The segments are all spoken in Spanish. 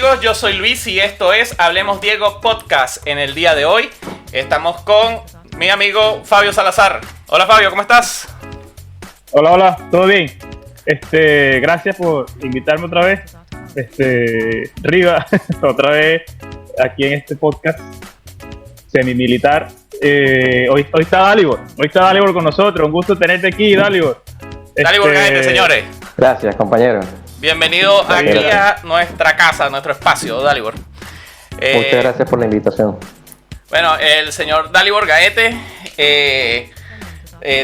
amigos? Yo soy Luis y esto es Hablemos Diego Podcast. En el día de hoy estamos con mi amigo Fabio Salazar. Hola Fabio, ¿cómo estás? Hola, ¿todo bien? Gracias por invitarme otra vez. Riva, otra vez aquí en este podcast semimilitar. Hoy está Dalibor con nosotros. Un gusto tenerte aquí, Dalibor. Dalibor Gaete, señores. Gracias, compañero. Bienvenido aquí a nuestra casa, a nuestro espacio, Dalibor. Muchas gracias por la invitación. Bueno, el señor Dalibor Gaete,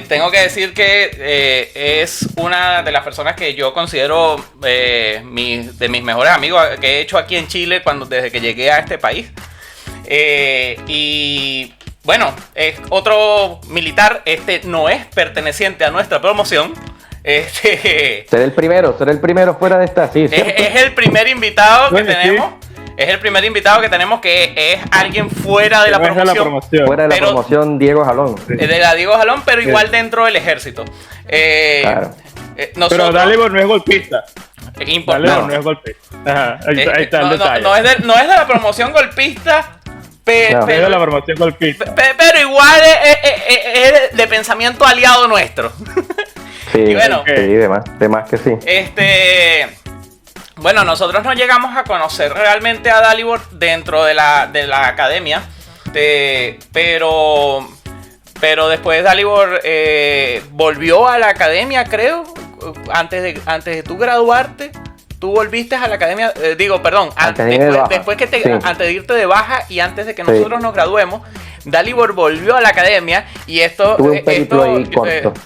tengo que decir que es una de las personas que yo considero de mis mejores amigos que he hecho aquí en Chile desde que llegué a este país. Y bueno, es otro militar, no es perteneciente a nuestra promoción. Seré el primero fuera de esta, sí. Es el primer invitado que tenemos. Sí. Es el primer invitado que tenemos que es alguien fuera de la promoción. Fuera de la promoción, Diego Jalón. De la Diego Jalón, pero igual dentro del ejército. Claro. Pero Dalibor no es golpista. Importante. Dalibor no es golpista. Ajá, ahí está el detalle. No es de la promoción golpista. No es de la promoción golpista. Pero igual es de pensamiento aliado nuestro. Sí, y bueno, sí, de más que sí. Bueno, nosotros no llegamos a conocer realmente a Dalibor dentro de la academia, pero después Dalibor volvió a la academia, creo, antes de tú graduarte. Tú volviste a la academia, después antes de irte de baja y antes de que nosotros nos graduemos, Dalibor volvió a la academia y esto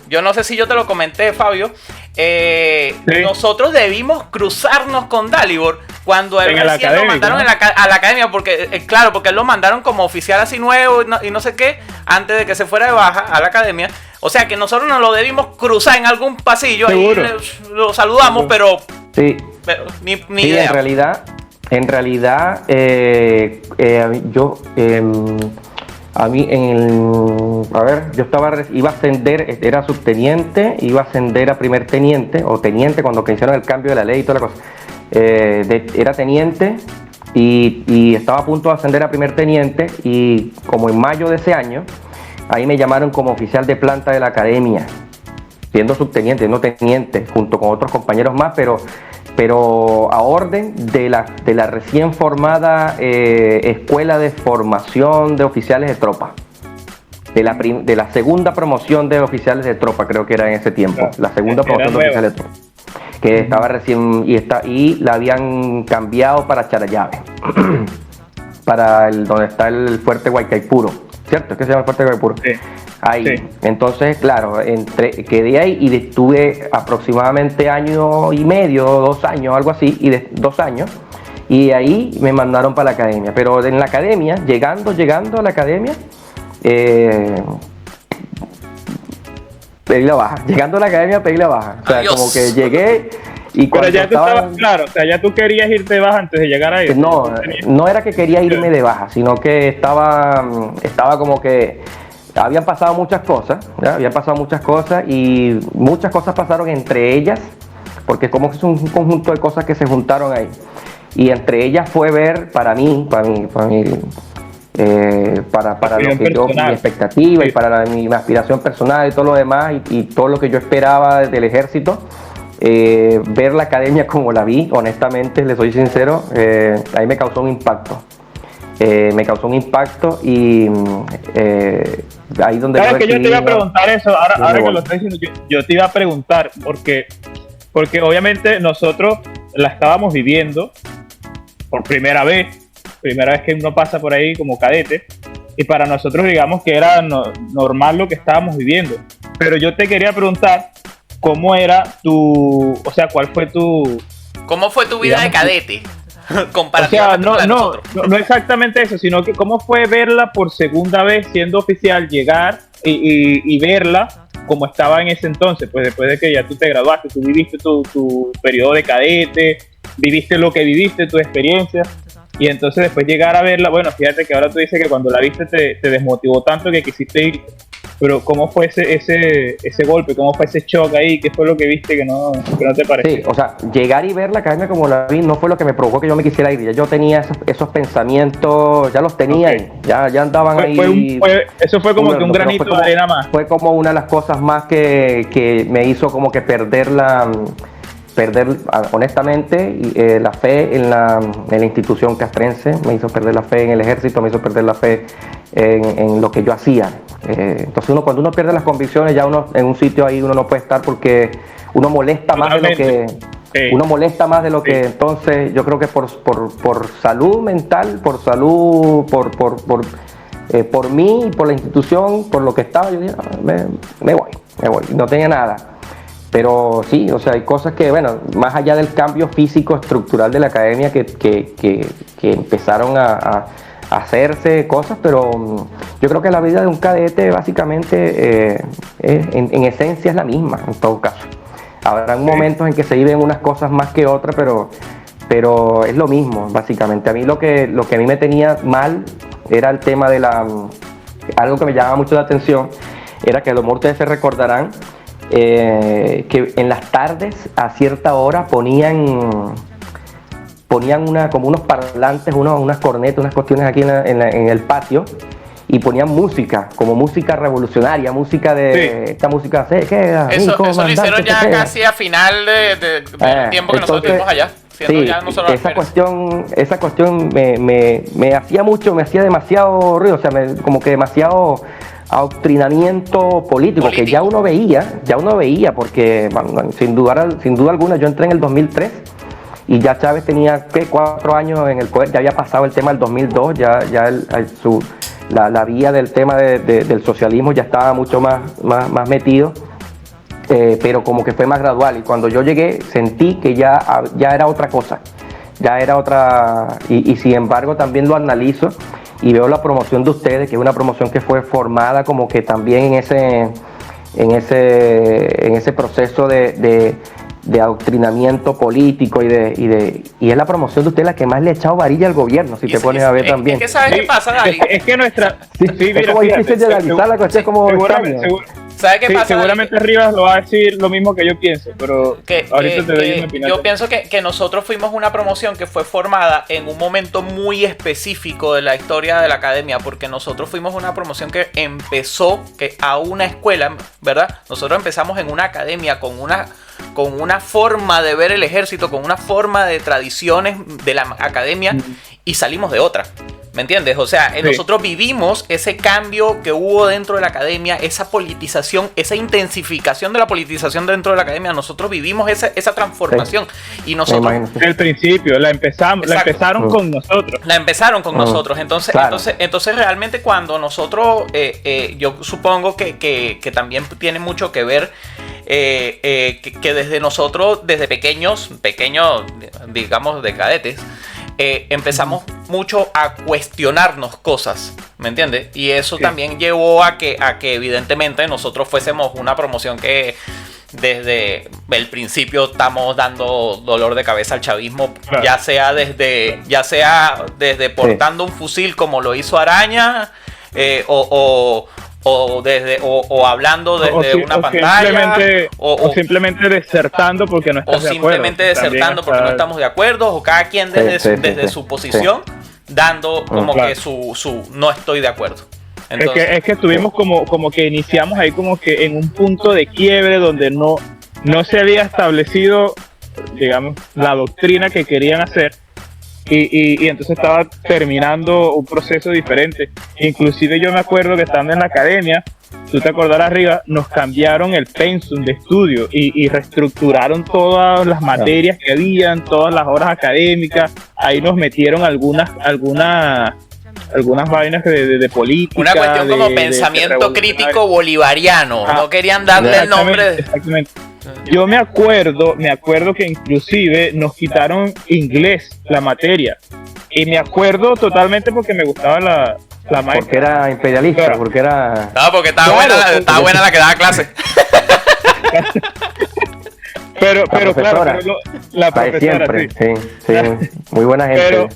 yo no sé si yo te lo comenté, Fabio. Nosotros debimos cruzarnos con Dalibor cuando él recién lo mandaron a la academia, porque claro, porque él lo mandaron como oficial así nuevo y no sé qué, antes de que se fuera de baja a la academia. O sea que nosotros nos lo debimos cruzar en algún pasillo. ¿Seguro? Ahí lo saludamos, pero sí. Pero ni idea. En realidad, yo iba a ascender, era subteniente, iba a ascender a primer teniente o teniente cuando hicieron el cambio de la ley y toda la cosa. Era teniente y estaba a punto de ascender a primer teniente y como en mayo de ese año, ahí me llamaron como oficial de planta de la academia, siendo subteniente, no teniente, junto con otros compañeros más, pero a orden de la recién formada Escuela de Formación de Oficiales de Tropa, de la segunda promoción de oficiales de tropa, creo que era en ese tiempo, la segunda promoción de oficiales de tropa, que estaba recién y la habían cambiado para Charallave, para donde está el fuerte Guaycaipuro, ¿cierto? Es que se llama el fuerte Guaycaipuro. Sí. Ahí, sí. Entonces, claro, quedé ahí y estuve aproximadamente año y medio, 2 años, algo así, 2 años, y ahí me mandaron para la academia. Pero en la academia, llegando a la academia, pedí la baja. Llegando a la academia, pedí la baja. O sea, Adiós. Como que llegué y cuando pero ya tú estabas claro, o sea, ya tú querías irte de baja antes de llegar ahí. No era que quería irme de baja, sino que estaba como que habían pasado muchas cosas y muchas cosas pasaron entre ellas, porque como que es un conjunto de cosas que se juntaron ahí. Y entre ellas fue ver para lo que yo, mi expectativa, sí, y para mi aspiración personal y todo lo demás, y todo lo que yo esperaba del ejército. Ver la academia como la vi, honestamente, les soy sincero, ahí me causó un impacto. Y ahí donde ¿sabes que yo te iba a preguntar eso? Ahora que lo estás diciendo, yo te iba a preguntar, porque obviamente nosotros la estábamos viviendo por primera vez que uno pasa por ahí como cadete, y para nosotros digamos que era normal lo que estábamos viviendo. Pero yo te quería preguntar, ¿cómo era cuál fue ¿Cómo fue tu vida de cadete? Comparativamente no exactamente eso, sino que cómo fue verla por segunda vez siendo oficial, llegar y verla como estaba en ese entonces, pues después de que ya tú te graduaste, tú viviste tu periodo de cadete, viviste lo que viviste, tu experiencia, y entonces después llegar a verla, bueno, fíjate que ahora tú dices que cuando la viste te desmotivó tanto que quisiste ir. pero ¿cómo fue ese golpe? ¿Cómo fue ese shock ahí? ¿Qué fue lo que viste que no te pareció? Sí, o sea, llegar y ver la academia como la vi no fue lo que me provocó que yo me quisiera ir. Ya yo tenía esos pensamientos, ya los tenía, ya andaban ahí. Eso fue como que un granito de arena más. Fue como una de las cosas más que me hizo como que perder honestamente la fe en la institución castrense, me hizo perder la fe en el ejército, me hizo perder la fe en lo que yo hacía. Entonces cuando uno pierde las convicciones, ya uno en un sitio ahí uno no puede estar porque uno molesta más de lo que entonces yo creo que por salud mental, por salud, por mí, por la institución, por lo que estaba, yo dije, me voy, no tenía nada. Pero sí, o sea, hay cosas que, bueno, más allá del cambio físico estructural de la academia que empezaron a hacerse cosas, pero yo creo que la vida de un cadete básicamente en esencia es la misma, en todo caso. Habrán momentos en que se viven unas cosas más que otras, pero es lo mismo, básicamente. A mí lo que a mí me tenía mal era el tema de algo que me llamaba mucho la atención, era que a lo mejor ustedes se recordarán que en las tardes a cierta hora ponían como unos parlantes, unas cornetas, unas cuestiones aquí en el patio, y ponían música, como música revolucionaria, música de esta música se queda. Eso lo hicieron ya casi a final del tiempo que nosotros estuvimos allá. Sí, ya no solo esa cuestión me hacía demasiado ruido, o sea, como que demasiado adoctrinamiento político que ya uno veía, porque bueno, sin duda alguna yo entré en el 2003 y ya Chávez tenía 4 años en el poder, ya había pasado el tema del 2002, la vía del tema del socialismo ya estaba mucho más metido, pero como que fue más gradual, y cuando yo llegué sentí que ya era otra cosa, y sin embargo también lo analizo y veo la promoción de ustedes, que es una promoción que fue formada como que también en ese proceso de adoctrinamiento político y es la promoción de ustedes la que más le ha echado varilla al gobierno, si te pones a ver también. Es que ¿sabes qué pasa, Dani? Es que nuestra... es como difícil de analizar la cuestión, como ¿Sabes qué pasa? Seguramente Rivas lo va a decir lo mismo que yo pienso, pero ahorita te doy mi opinión. Yo pienso que nosotros fuimos una promoción que fue formada en un momento muy específico de la historia de la academia, porque nosotros fuimos una promoción que empezó a una escuela, ¿verdad? Nosotros empezamos en una academia con una forma de ver el ejército, con una forma de tradiciones de la academia, y salimos de otra. ¿Me entiendes? O sea, nosotros vivimos ese cambio que hubo dentro de la academia, esa politización, esa intensificación de la politización dentro de la academia. Nosotros vivimos esa transformación. Y nosotros... Desde el principio, la empezaron con nosotros. La empezaron con nosotros. Entonces realmente cuando nosotros, yo supongo que también tiene mucho que ver que desde nosotros, desde pequeños, digamos, de cadetes, empezamos mucho a cuestionarnos cosas, ¿me entiendes? Y eso también llevó a que evidentemente nosotros fuésemos una promoción que desde el principio estamos dando dolor de cabeza al chavismo, claro. ya sea desde portando un fusil como lo hizo Araña, o hablando desde una pantalla, o simplemente desertando porque no estás de acuerdo. O simplemente desertando porque no estamos de acuerdo, o cada quien desde su posición, dando como que su no estoy de acuerdo. Entonces, es que estuvimos como que iniciamos ahí como que en un punto de quiebre donde no se había establecido, digamos, la doctrina que querían hacer. Y entonces estaba terminando un proceso diferente. Inclusive yo me acuerdo que estando en la academia, tú te acordarás, Riva, nos cambiaron el pensum de estudio y reestructuraron todas las materias que habían, todas las horas académicas. Ahí nos metieron algunas vainas de política. Una cuestión como pensamiento crítico bolivariano. No querían darle el nombre. Exactamente. Yo me acuerdo que inclusive nos quitaron inglés, la materia. Y me acuerdo totalmente porque me gustaba la maestra. Porque era imperialista, claro. porque era... No, porque estaba buena la que daba clase. pero claro, la profesora, siempre, sí, muy buena gente.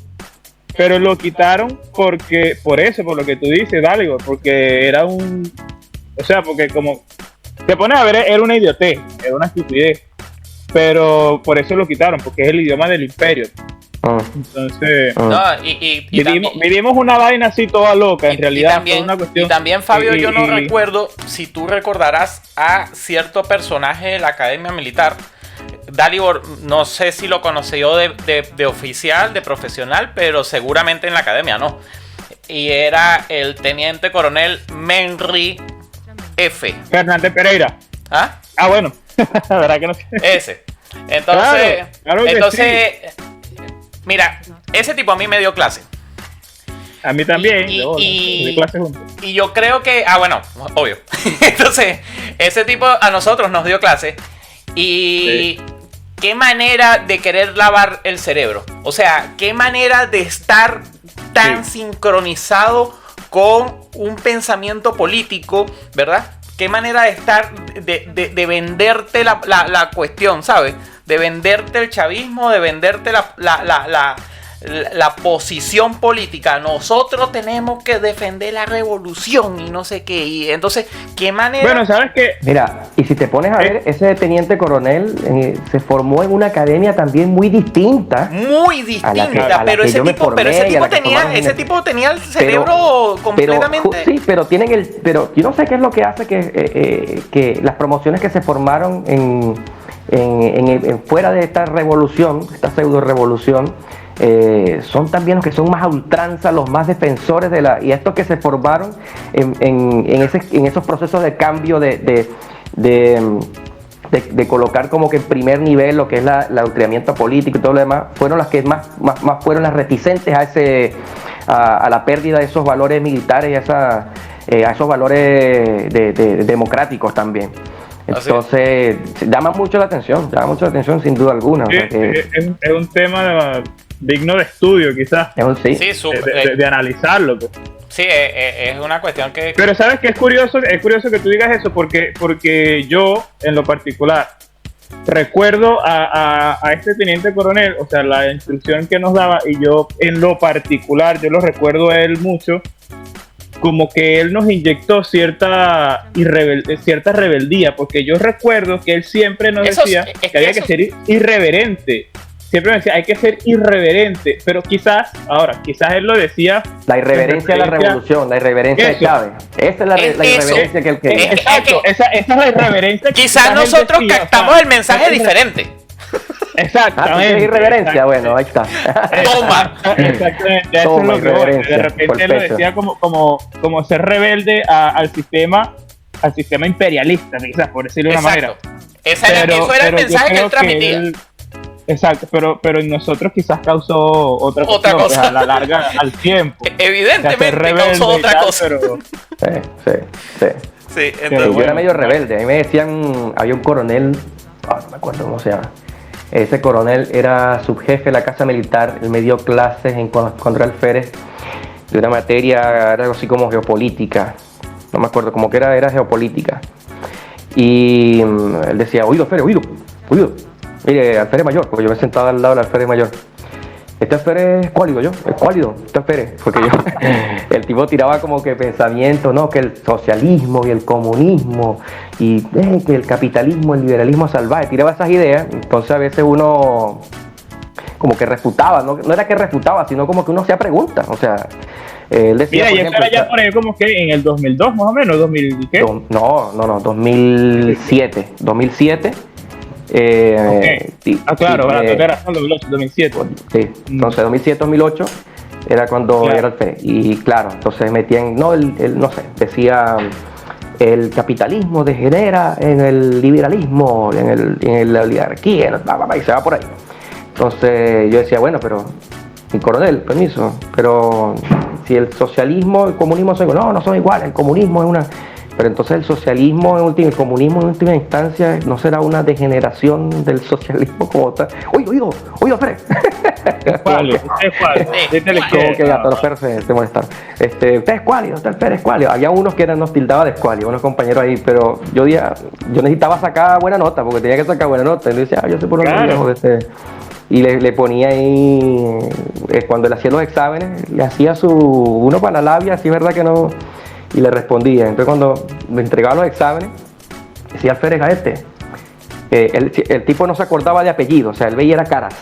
Pero lo quitaron por lo que tú dices, Dalgo, porque era O sea, porque como te pones a ver, era una idiotez, era una estupidez. Pero por eso lo quitaron, porque es el idioma del imperio. Entonces, no, vivimos una vaina así toda loca, en realidad. Una cuestión, y también, Fabio, yo no recuerdo si tú recordarás a cierto personaje de la Academia Militar. Dalibor, no sé si lo conocí yo de oficial, de profesional, pero seguramente en la academia no. Y era el teniente coronel Menry F. Fernández Pereira. ¿Ah? Ah, bueno. La verdad que no sé. Ese. Entonces, sí. Mira, ese tipo a mí me dio clase. A mí también. Y yo creo que... Ah, bueno, obvio. Entonces, ese tipo a nosotros nos dio clase. Y qué manera de querer lavar el cerebro. O sea, qué manera de estar tan sincronizado con un pensamiento político, ¿verdad? Qué manera de estar, de venderte la cuestión, ¿sabes? De venderte el chavismo, de venderte la posición política. Nosotros tenemos que defender la revolución y no sé qué. Y entonces, ¿qué manera? Bueno, ¿sabes qué? Mira, y si te pones a ver, ese teniente coronel se formó en una academia también muy distinta. Muy distinta, pero ese tipo tenía el cerebro completamente... Sí, pero pero yo no sé qué es lo que hace que las promociones que se formaron fuera de esta revolución, esta pseudo revolución, son también los que son más a ultranza, los más defensores y estos que se formaron en esos procesos de cambio de colocar como que en primer nivel lo que es el adoctrinamiento político y todo lo demás, fueron las que más fueron las reticentes a la pérdida de esos valores militares y a esos valores democráticos también. Entonces, llama mucho la atención sin duda alguna. Sí, o sea que es un tema digno de estudio, quizás. De analizarlo. Pues. Sí, es una cuestión que... Pero sabes que es curioso que tú digas eso, porque yo, en lo particular, recuerdo a este teniente coronel, o sea, la instrucción que nos daba, y yo, en lo particular, yo lo recuerdo a él mucho, como que él nos inyectó cierta rebeldía, porque yo recuerdo que él siempre nos decía que había que ser irreverente. Siempre me decía, hay que ser irreverente, pero quizás él lo decía... La irreverencia de la revolución, la irreverencia de Chávez. Esa es la irreverencia que él quería. Exacto, esa es la irreverencia. Quizás nosotros captamos el mensaje diferente. Exactamente. ¿Es irreverencia? Bueno, ahí está. Toma. Exactamente, eso es lo que voy. De repente él lo decía como ser rebelde al sistema imperialista, quizás, por decirlo de una manera. Eso era el mensaje que él transmitía. Exacto, pero en nosotros quizás causó otra cosa. Pues, a la larga, al tiempo. Evidentemente causó otra cosa. Pero... Sí, entonces, yo era medio rebelde. A mí me decían, había un coronel, no me acuerdo cómo se llama. Ese coronel era subjefe de la casa militar. Él me dio clases contra el Férez de una materia, era algo así como geopolítica. No me acuerdo, como que era geopolítica. Y él decía, oído Férez, oído. Mire, alférez mayor, porque yo me sentaba al lado del alférez mayor. Este alférez es cuálido, es cuálido, este alférez, porque el tipo tiraba como que pensamientos, ¿no? Que el socialismo y el comunismo y que el capitalismo, el liberalismo salvaje, tiraba esas ideas. Entonces a veces uno como que refutaba, no era que refutaba, sino como que uno hacía preguntas, o sea... Él decía, mira, y eso era ya por ahí como que en el 2002 más o menos, ¿2000 qué? No, 2007. Claro, era 2007. Sí, entonces 2007-2008 era cuando era el FED. Y claro, entonces metían, no sé, decía el capitalismo degenera en el liberalismo, en la oligarquía, y se va por ahí. Entonces yo decía, bueno, pero mi coronel, permiso, pero si el socialismo y el comunismo no son iguales, el comunismo es una... Pero entonces el socialismo, el comunismo en última instancia, ¿no será una degeneración del socialismo como tal? Oído, Fred. ¿Cuál? Como que los Fred se molestaron. Usted es cuálido, usted es cuálido. Había unos que nos tildaban de escuálido, unos compañeros ahí, pero yo necesitaba sacar buena nota, porque tenía que sacar buena nota. Y yo decía, yo sé por dónde y le ponía ahí, cuando le hacía los exámenes, le hacía uno para la labia, así verdad que no... y le respondía. Entonces cuando me entregaba los exámenes, decía Alférez Gaete. El tipo no se acordaba de apellido, o sea, él veía caras.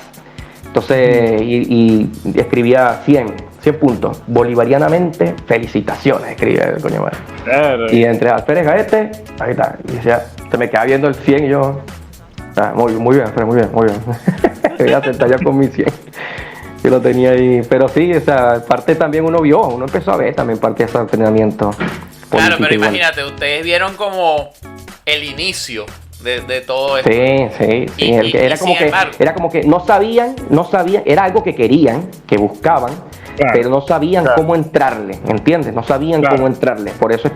Entonces, y escribía 100 puntos. Bolivarianamente, felicitaciones, escribía el coño madre. Claro. Y entre Alférez Gaete, ahí está. Y decía, se me quedaba viendo el 100 y yo, muy bien, Alférez, muy bien. Voy a aceptar ya con mi 100. Yo lo tenía ahí. Pero sí, esa parte también uno empezó a ver también parte de ese entrenamiento. Claro, pero imagínate, ustedes vieron como el inicio de todo esto. Sí. Era como que no sabían, era algo que querían, que buscaban, claro, pero no sabían cómo entrarle, ¿entiendes? No sabían cómo entrarle. Por eso es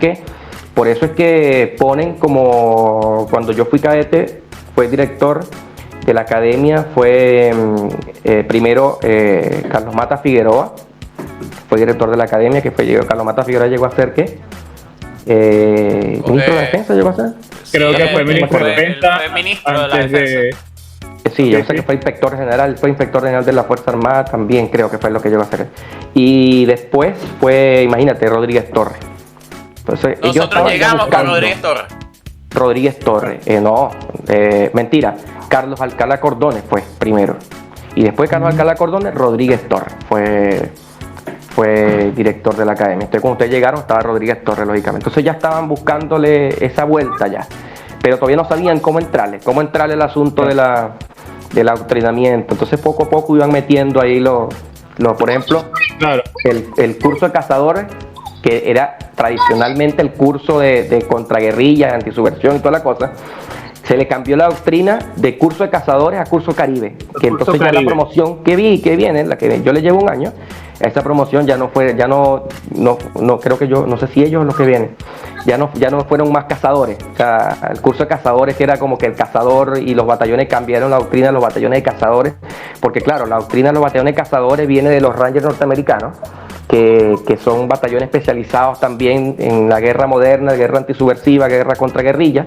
que ponen como cuando yo fui cadete, fue director de la academia, fue primero Carlos Mata Figueroa, fue director de la academia, Carlos Mata Figueroa llegó a ser ¿qué? Ministro de Defensa llegó a ser. Creo que fue ministro de Defensa. Fue ministro de la Defensa. Sí, yo sé que fue inspector general de la Fuerza Armada también, creo que fue lo que llegó a hacer. Y después fue, imagínate, Rodríguez Torres. Entonces, nosotros llegamos con Rodríguez Torres. Mentira. Carlos Alcalá Cordones fue primero. Y después Carlos Alcalá Cordones, Rodríguez Torres fue director de la academia. Entonces cuando ustedes llegaron estaba Rodríguez Torres, lógicamente. Entonces ya estaban buscándole esa vuelta ya. Pero todavía no sabían cómo entrarle el asunto del adoctrinamiento. Entonces poco a poco iban metiendo ahí por ejemplo, el curso de cazadores, que era tradicionalmente el curso de contraguerrilla, antisubversión y toda la cosa. Se le cambió la doctrina de curso de cazadores a curso Caribe, que entonces ya la promoción que viene, la que yo le llevo un año, esa promoción no creo que no sé si ellos los que vienen, ya no fueron más cazadores. O sea, el curso de cazadores, que era como que el cazador y los batallones, cambiaron la doctrina de los batallones de cazadores, porque claro, la doctrina de los batallones de cazadores viene de los Rangers norteamericanos, que son batallones especializados también en la guerra moderna, guerra antisubversiva, guerra contra guerrilla.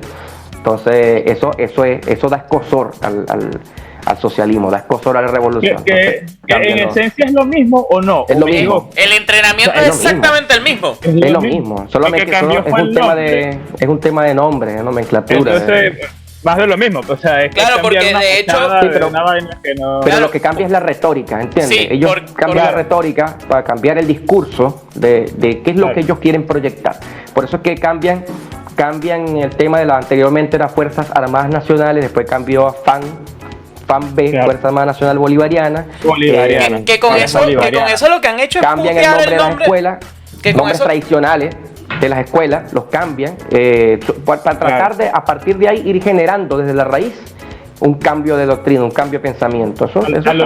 Entonces eso da escosor al socialismo, da escosor a la revolución. Que en esencia es lo mismo o no. Es lo mismo. El entrenamiento es exactamente el mismo. Es lo mismo, solamente que es un tema de nombre, de nomenclatura. Entonces, más de lo mismo. O sea, es claro, porque de hecho. Pero lo que cambia es la retórica, ¿entiendes? Sí, ellos cambian la retórica para cambiar el discurso de qué es lo que ellos quieren proyectar. Por eso es que cambian el tema de anteriormente era Fuerzas Armadas Nacionales, después cambió a FANB, Fuerza Armada Nacional Bolivariana. Que con eso lo que han hecho es cambian el nombre de las escuelas, nombres tradicionales de las escuelas, los cambian para tratar de, a partir de ahí, ir generando desde la raíz un cambio de doctrina, un cambio de pensamiento. A lo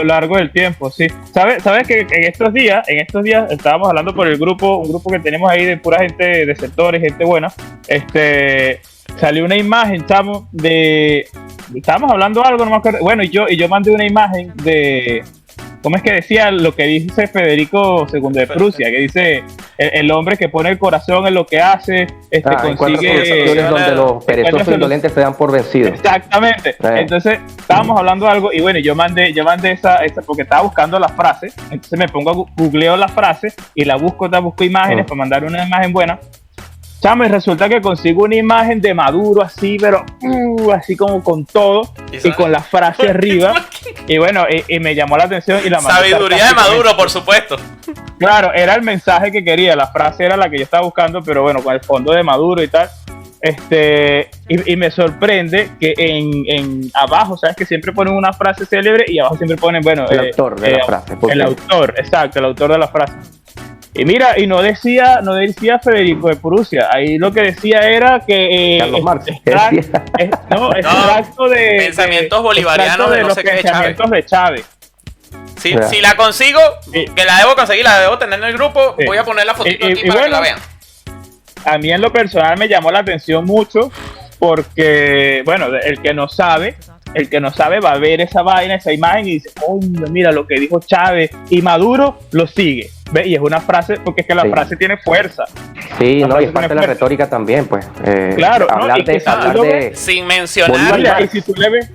largo del tiempo, sí. ¿Sabes que en estos días estábamos hablando por un grupo que tenemos ahí de pura gente de sectores, gente buena, salió una imagen, chamo, estábamos hablando algo, no me acuerdo, bueno, y yo mandé una imagen de, ¿cómo es que decía lo que dice Federico II de Prusia? Que dice, el hombre que pone el corazón en lo que hace, consigue... donde los perezosos indolentes se dan por vencidos. Exactamente. Entonces, estábamos hablando de algo, y bueno, yo mandé esa porque estaba buscando la frase, entonces me pongo a googleo la frase, y busco imágenes para mandar una imagen buena. Chamo, y resulta que consigo una imagen de Maduro así, pero así como con todo, y con la frase arriba, y bueno, y me llamó la atención y la sabiduría de Maduro, por supuesto. Claro, era el mensaje que quería, la frase era la que yo estaba buscando, pero bueno, con el fondo de Maduro y tal. Y me sorprende que en abajo, sabes que siempre ponen una frase célebre y abajo siempre ponen, bueno, el autor de la frase. El autor, exacto, el autor de la frase. Y mira, y no decía Federico de Prusia, ahí lo que decía era que Carlos Marx, extracto de pensamientos bolivarianos de no sé qué pensamientos de Chávez. Si la consigo, que la debo conseguir, la debo tener en el grupo, voy a poner la fotito aquí para que la vean. A mí en lo personal me llamó la atención mucho porque, bueno, el que no sabe va a ver esa vaina, esa imagen y dice, oh, mira lo que dijo Chávez, y Maduro lo sigue. ¿Ve? Y es una frase, porque es que la frase tiene fuerza. Sí, y es parte de la retórica también, pues. Claro, hablar de sin mencionar. Y si tú le ves,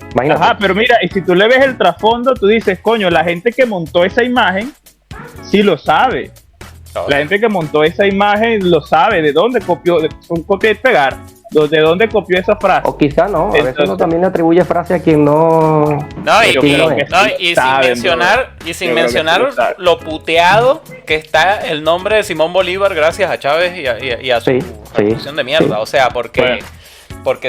pero mira, y si tú le ves el trasfondo, tú dices, coño, la gente que montó esa imagen sí lo sabe. La gente que montó esa imagen lo sabe, de dónde copió, un copia y pegar, de dónde copió esa frase. O quizá no, a veces uno también le atribuye frase a quien no... Y sin mencionar lo puteado que está el nombre de Simón Bolívar gracias a Chávez y a su revolución de mierda. O sea, porque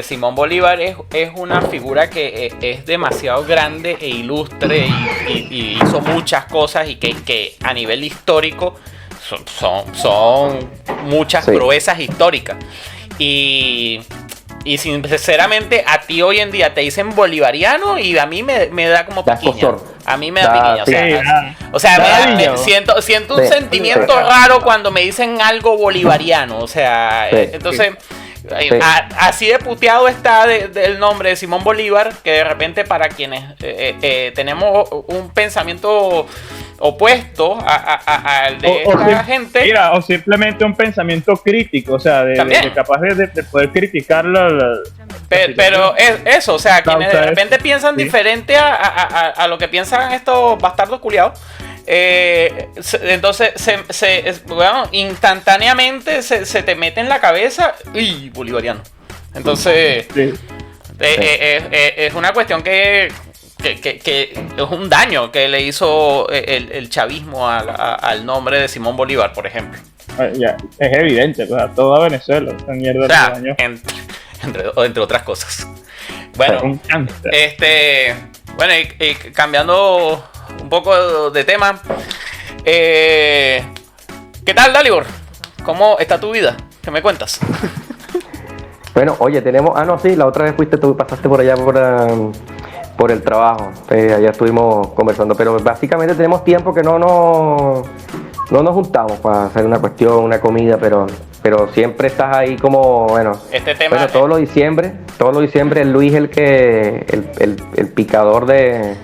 Simón Bolívar es una figura que es demasiado grande e ilustre y hizo muchas cosas y que a nivel histórico son muchas proezas históricas. Y sinceramente a ti hoy en día te dicen bolivariano y a mí me da como piquiña. A mí me da piquiña. Siento un sentimiento raro cuando me dicen algo bolivariano. O sea, entonces... Así de puteado está del nombre de Simón Bolívar, que de repente para quienes tenemos un pensamiento opuesto al de esta gente. Mira, o simplemente un pensamiento crítico, o sea, de capaz de poder criticarlo. Pero eso, o sea, quienes de repente piensan diferente a lo que piensan estos bastardos culiados. Entonces instantáneamente se te mete en la cabeza y bolivariano. Entonces es una cuestión que es un daño que le hizo el chavismo al nombre de Simón Bolívar, por ejemplo. Ya, es evidente, pues a toda Venezuela esta mierda daño. Entre otras cosas. Bueno, y cambiando un poco de tema. ¿Qué tal, Dalibor? ¿Cómo está tu vida? ¿Qué me cuentas? Bueno, oye, tenemos... la otra vez pasaste por allá por el trabajo. Allá estuvimos conversando, pero básicamente tenemos tiempo que no nos juntamos para hacer una cuestión, una comida, pero siempre estás ahí como, este tema, todos los diciembre el Luis el picador de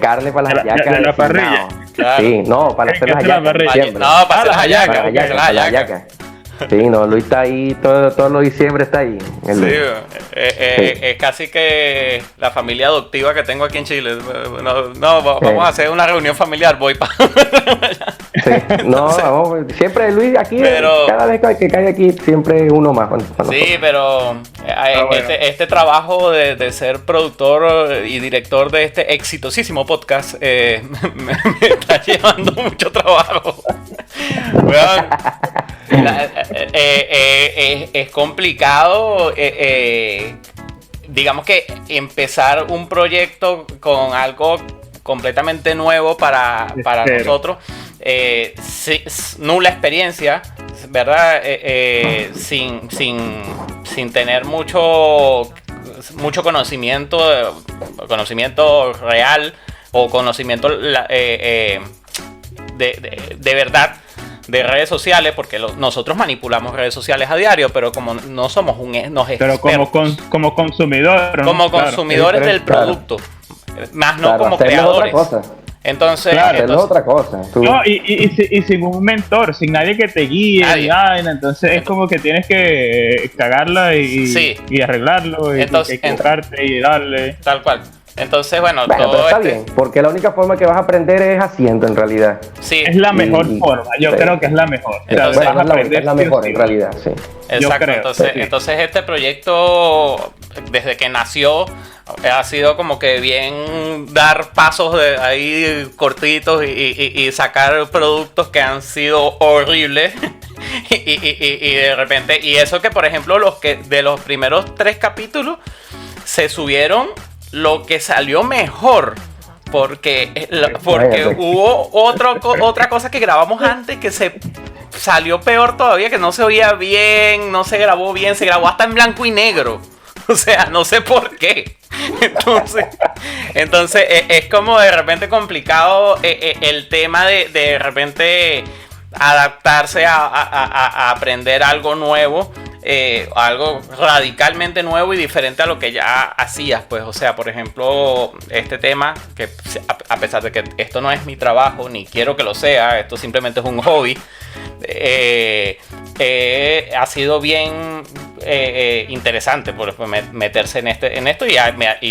carne para las hallacas. De la parrilla. Claro. Sí, para hacer las hallacas. Para las hallacas. Sí, Luis está ahí, todos los diciembre está ahí. Es casi que la familia adoptiva que tengo aquí en Chile. Vamos a hacer una reunión familiar, voy para... siempre Luis aquí, cada vez que cae aquí, siempre uno más. Pero este trabajo de ser productor y director de este exitosísimo podcast me está llevando mucho trabajo. Es complicado, digamos que empezar un proyecto con algo completamente nuevo para nosotros, nula experiencia, ¿verdad? Sin tener mucho conocimiento real o conocimiento de verdad de redes sociales, porque nosotros manipulamos redes sociales a diario, pero como no somos pero como consumidor, como consumidores del producto, más no como creadores. Entonces, es otra cosa. Y sin un mentor, sin nadie que te guíe, entonces es como que tienes que cagarla y arreglarlo, y equivocarte y darle. Tal cual. Entonces, todo pero está bien, porque la única forma que vas a aprender es haciendo, en realidad. Sí. Es la mejor forma, yo creo que es la mejor. Entonces, es la mejor, en realidad, sí. Exacto, entonces este proyecto, desde que nació, ha sido como que bien dar pasos de ahí cortitos y sacar productos que han sido horribles. y de repente, y eso que, por ejemplo, de los primeros 3 capítulos se subieron lo que salió mejor, porque hubo otra cosa que grabamos antes que se salió peor todavía, que no se oía bien, no se grabó bien, se grabó hasta en blanco y negro. O sea, no sé por qué. Entonces es como de repente complicado el tema de repente adaptarse a aprender algo nuevo. Algo radicalmente nuevo y diferente a lo que ya hacías, pues, o sea, por ejemplo, este tema, que a pesar de que esto no es mi trabajo, ni quiero que lo sea, esto simplemente es un hobby, ha sido bien interesante meterse en esto y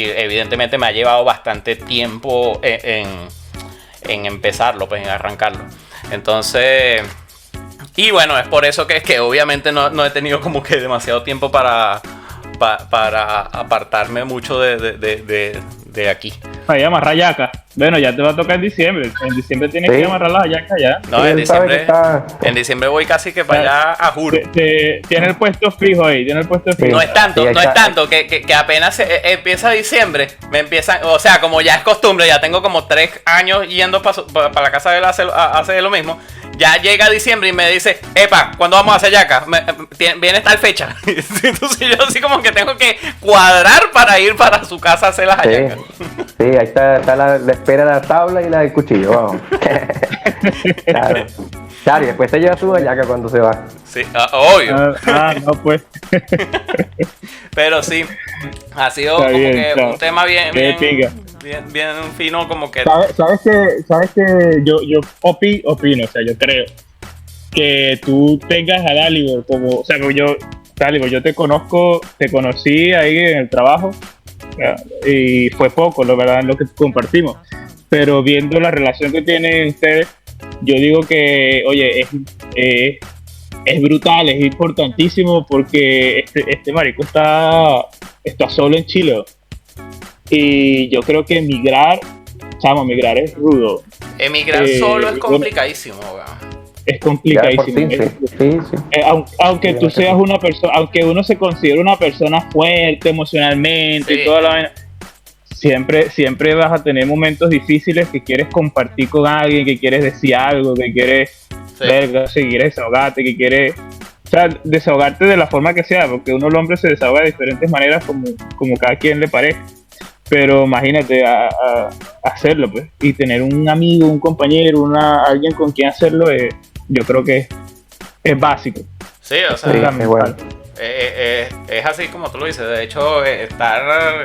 evidentemente me ha llevado bastante tiempo en empezarlo, pues, en arrancarlo. Entonces, Y bueno, es por eso que obviamente no he tenido como que demasiado tiempo para apartarme mucho de aquí. Ahí amarrar yaca. Bueno, ya te va a tocar en diciembre. En diciembre tienes que amarrar las yacas ya. No, en diciembre voy casi que para allá a juro. Tiene el puesto fijo ahí, tiene el puesto fijo. No es tanto que apenas empieza diciembre, me empiezan, o sea, como ya es costumbre, ya tengo como 3 años yendo para la casa de él a hacer lo mismo. Ya llega diciembre y me dice, epa, ¿cuándo vamos a hacer yaca? Viene tal fecha. Entonces yo así como que tengo que cuadrar para ir para su casa a hacer las hallacas. Sí, ahí está la espera de la tabla y la del cuchillo, vamos. Claro. Claro, y después se lleva su hallaca cuando se va. Sí, obvio. No pues. Pero sí, ha sido está como bien, que un tema bien fino, como que... ¿Sabes que yo opino, o sea, yo creo que tú tengas a Dalibor como, o sea, Dalibor, yo te conocí ahí en el trabajo, y fue poco, la verdad, lo que compartimos, pero viendo la relación que tienen ustedes, yo digo que, oye, es brutal, es importantísimo, porque este marico está solo en Chile. Y yo creo que emigrar es rudo. Emigrar solo es complicadísimo, weón. Es complicadísimo. Sí. Aunque tú seas una persona, aunque uno se considere una persona fuerte emocionalmente y toda la vaina, siempre vas a tener momentos difíciles que quieres compartir con alguien, que quieres decir algo, que quieres quieres desahogarte, que quieres, o sea, desahogarte de la forma que sea, porque uno, el hombre, se desahoga de diferentes maneras como cada quien le parezca. Pero imagínate a hacerlo, pues, y tener un amigo, un compañero, alguien con quien hacerlo, yo creo que es básico. Sí, o sea, es así como tú lo dices. De hecho, estar,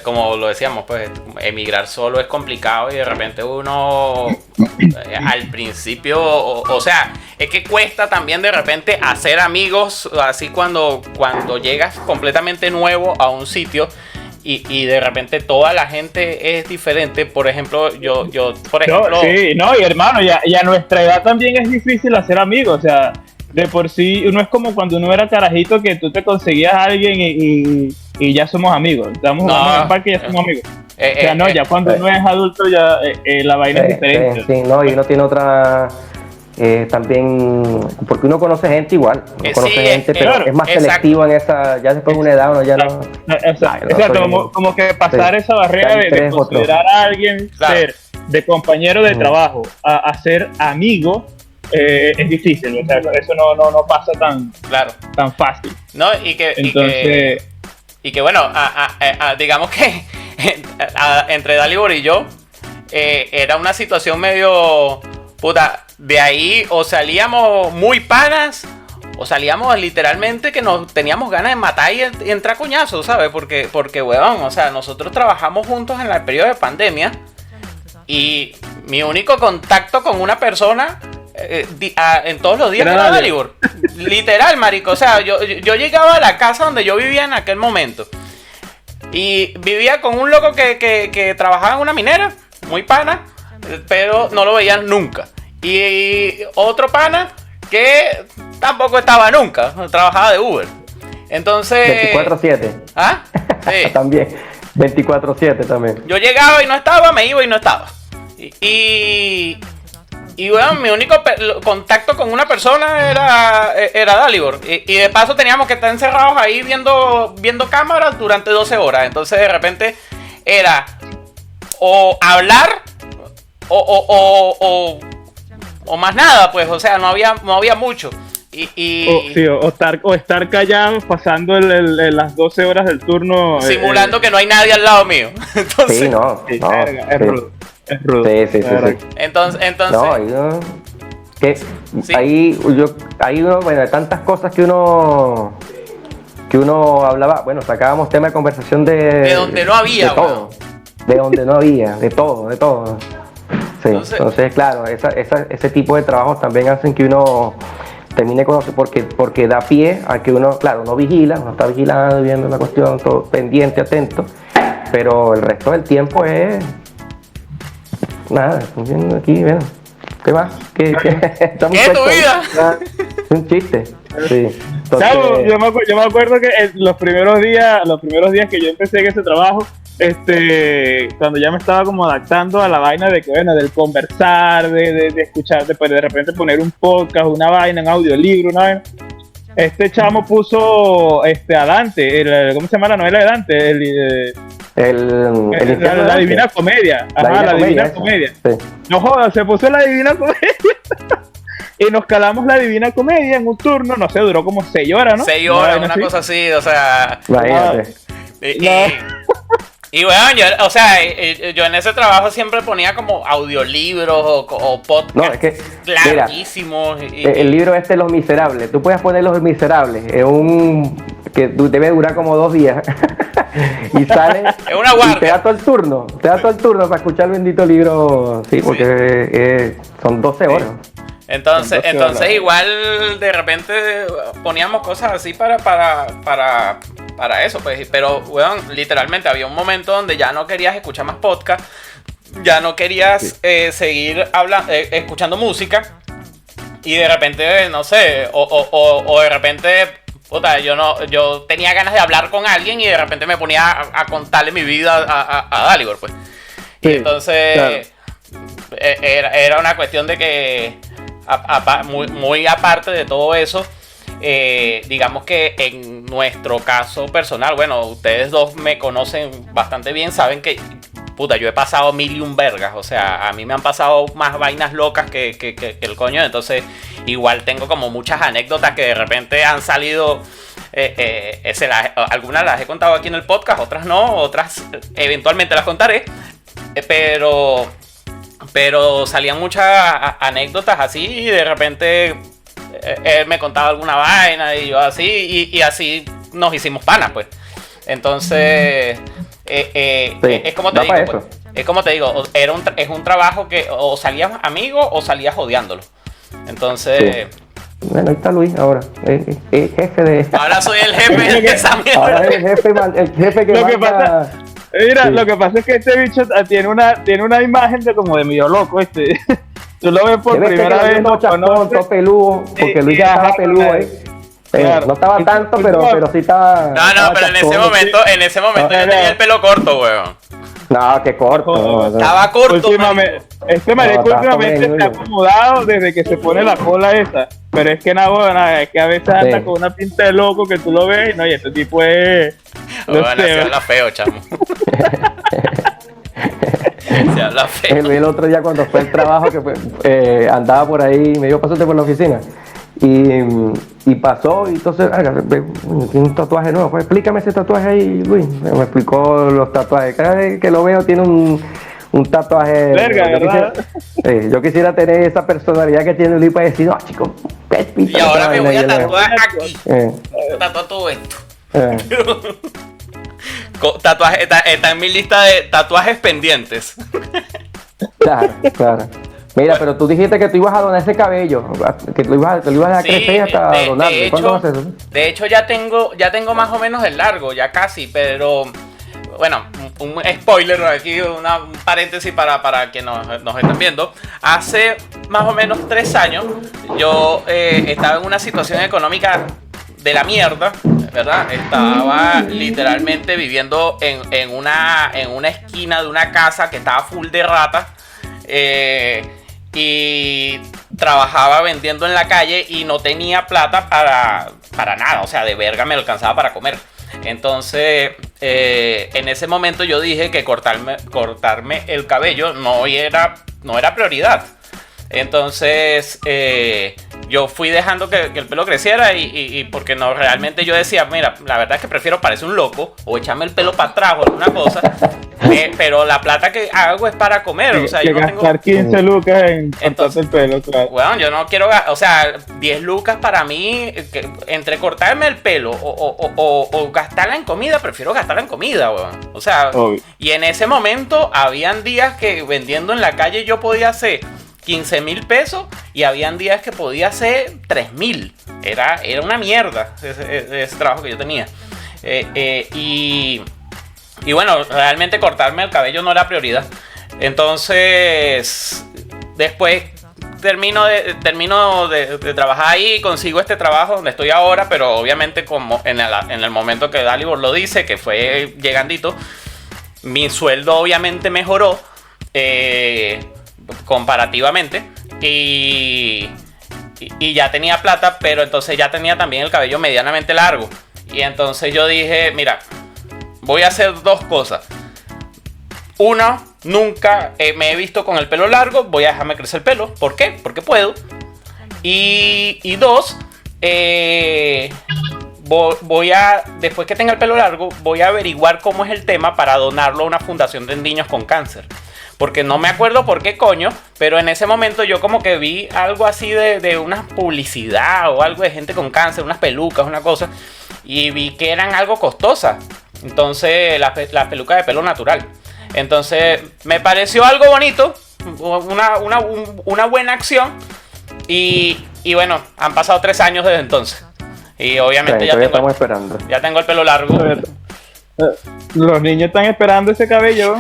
como lo decíamos, pues, emigrar solo es complicado, y de repente uno al principio, o sea, es que cuesta también de repente hacer amigos, así cuando llegas completamente nuevo a un sitio. Y de repente toda la gente es diferente. Por ejemplo, yo y hermano, y a nuestra edad también es difícil hacer amigos. O sea, de por sí, uno es como cuando uno era carajito, que tú te conseguías a alguien y ya somos amigos. Estamos jugando en el parque y ya somos amigos. O sea, ya cuando uno es adulto, ya la vaina es diferente. Sí, no, y uno tiene otra... también, porque uno conoce gente igual, pero es más selectivo en esa, ya después de una edad uno ya no... Exacto, como que pasar esa barrera de considerar a alguien ser de compañero de trabajo a ser amigo, es difícil, o sea, eso no pasa tan fácil. No, y que bueno, digamos que entre Dalibor y yo, era una situación medio... Puta, de ahí o salíamos muy panas, o salíamos literalmente que nos teníamos ganas de matar y entrar coñazos, ¿sabes? Porque, weón, o sea, nosotros trabajamos juntos en el periodo de pandemia, y mi único contacto con una persona en todos los días era Dalibor. Literal, marico. O sea, yo llegaba a la casa donde yo vivía en aquel momento, y vivía con un loco que trabajaba en una minera, muy pana, pero no lo veían nunca. Y otro pana que tampoco estaba nunca, trabajaba de Uber. Entonces... 24/7. ¿Ah? Sí. También. 24/7 también. Yo llegaba y no estaba, me iba y no estaba. Y bueno, mi único contacto con una persona era Dalibor. Y de paso teníamos que estar encerrados ahí viendo cámaras durante 12 horas. Entonces de repente era o hablar o más nada, pues, o sea, no había mucho. O estar callados pasando las 12 horas del turno. Simulando que no hay nadie al lado mío. Entonces, sí, no. Es rudo. Sí. Entonces. No, ahí bueno, hay tantas cosas que uno hablaba, bueno, sacábamos tema de conversación de donde no había, de todo, de donde no había, de todo. Sí, entonces claro, ese tipo de trabajos también hacen que uno termine conociendo, porque da pie a que uno, claro, uno está vigilando, viendo la cuestión, todo pendiente, atento, pero el resto del tiempo es nada, aquí, vean, ¿Qué más? ¿Qué es tu vida? Es un chiste. Sí. Entonces... yo me acuerdo que los primeros días que yo empecé en ese trabajo, cuando ya me estaba como adaptando a la vaina de que, bueno, del conversar, de escuchar, de repente poner un podcast, una vaina, un audiolibro, una vaina. Este chamo puso a Dante, ¿cómo se llama la novela de Dante? La Divina Comedia. Ajá, la Divina Comedia. Sí. No jodas, se puso la Divina Comedia. Y nos calamos la Divina Comedia en un turno, no sé, duró como 6 horas, ¿no? 6 horas, una cosa así, o sea... Y bueno, yo en ese trabajo siempre ponía como audiolibros o podcasts, no, es que, larguísimos. Mira, el libro Los Miserables, tú puedes poner Los Miserables, que debe durar como 2 días. Y sale es una guardia. Y te da todo el turno para escuchar el bendito libro, sí, porque son 12 horas. Entonces igual de repente poníamos cosas así para eso, pues. Pero, weón, literalmente había un momento donde ya no querías escuchar más podcast, ya no querías seguir escuchando música, y de repente, no sé, o de repente, puta, yo tenía ganas de hablar con alguien y de repente me ponía a contarle mi vida a Dalibor, pues. Y entonces era una cuestión de que muy aparte de todo eso, digamos que en nuestro caso personal, bueno, ustedes dos me conocen bastante bien, saben que, puta, yo he pasado 1001 vergas, o sea, a mí me han pasado más vainas locas que el coño, entonces igual tengo como muchas anécdotas que de repente han salido, algunas las he contado aquí en el podcast, otras no, otras eventualmente las contaré, pero salían muchas anécdotas así y de repente él me contaba alguna vaina y yo así y así nos hicimos panas, pues. Entonces es como te digo, pues, es como te digo, es un trabajo que o salías amigo o salías odiándolo. Entonces bueno, ahí está Luis ahora, es jefe de... Ahora soy el jefe de esa mierda. Ahora es el jefe que manda... Mira, lo que pasa es que este bicho tiene una imagen de como de medio loco, Tú lo ves por primera vez. Todo peludo, porque Luis ya estaba peludo ahí. Claro. No estaba tanto, pero sí estaba... No, pero en ese momento yo tenía el pelo corto, weón. No, qué corto. Estaba corto. Este marico últimamente está acomodado desde que se pone la cola esa. Pero es que nada, es que a veces anda con una pinta de loco que tú lo ves y no, y este tipo es... No sé, se habla feo, chamo. Se habla feo. El otro día cuando fue el trabajo que andaba por ahí, me dio pasote por la oficina. Y pasó, y entonces, tiene un tatuaje nuevo, pues explícame ese tatuaje ahí, Luis. Me explicó los tatuajes. Cada vez que lo veo tiene un tatuaje. Verga, yo quisiera tener esa personalidad que tiene Luis para decir, no, chicos, y ahora me voy a tatuar aquí. Tatuar todo esto. Tatuaje, está en mi lista de tatuajes pendientes. Claro. Mira, pero tú dijiste que tú ibas a donar ese cabello, que tú ibas a crecer hasta donarlo. ¿Cuándo vas a hacer eso? De hecho, ya tengo más o menos el largo, ya casi, pero bueno, un spoiler aquí, un paréntesis para quienes nos están viendo. Hace más o menos 3 años yo estaba en una situación económica de la mierda, ¿verdad? Estaba literalmente viviendo en una esquina de una casa que estaba full de ratas. Y trabajaba vendiendo en la calle y no tenía plata para nada, o sea, de verga me alcanzaba para comer. Entonces, en ese momento yo dije que cortarme el cabello no era prioridad. Entonces, yo fui dejando que el pelo creciera y porque no, realmente yo decía, mira, la verdad es que prefiero parecer un loco o echarme el pelo para atrás o alguna cosa, pero la plata que hago es para comer, o sea, yo no tengo... gastar 15 lucas en cortarte el pelo, claro. Bueno, yo no quiero, o sea, 10 lucas para mí, entre cortarme el pelo o gastarla en comida, prefiero gastarla en comida, weón. O sea, obvio. Y en ese momento habían días que vendiendo en la calle yo podía hacer 15,000 pesos y habían días que podía hacer 3,000. Era una mierda ese trabajo que yo tenía. Y bueno, realmente cortarme el cabello no era prioridad. Entonces, después termino de trabajar ahí, consigo este trabajo donde estoy ahora, pero obviamente como en el momento que Dalibor lo dice, que fue llegandito, mi sueldo obviamente mejoró comparativamente y ya tenía plata, pero entonces ya tenía también el cabello medianamente largo. Y entonces yo dije, mira, voy a hacer dos cosas. Una, nunca me he visto con el pelo largo, voy a dejarme crecer el pelo. ¿Por qué? Porque puedo. Y dos, voy a, después que tenga el pelo largo, voy a averiguar cómo es el tema para donarlo a una fundación de niños con cáncer. Porque no me acuerdo por qué coño, pero en ese momento yo como que vi algo así de una publicidad o algo de gente con cáncer, unas pelucas, una cosa, y vi que eran algo costosas. Entonces, las pelucas de pelo natural. Entonces, me pareció algo bonito, una buena acción. Y bueno, han pasado 3 años desde entonces. Y obviamente estamos esperando. Ya tengo el pelo largo. Los niños están esperando ese cabello.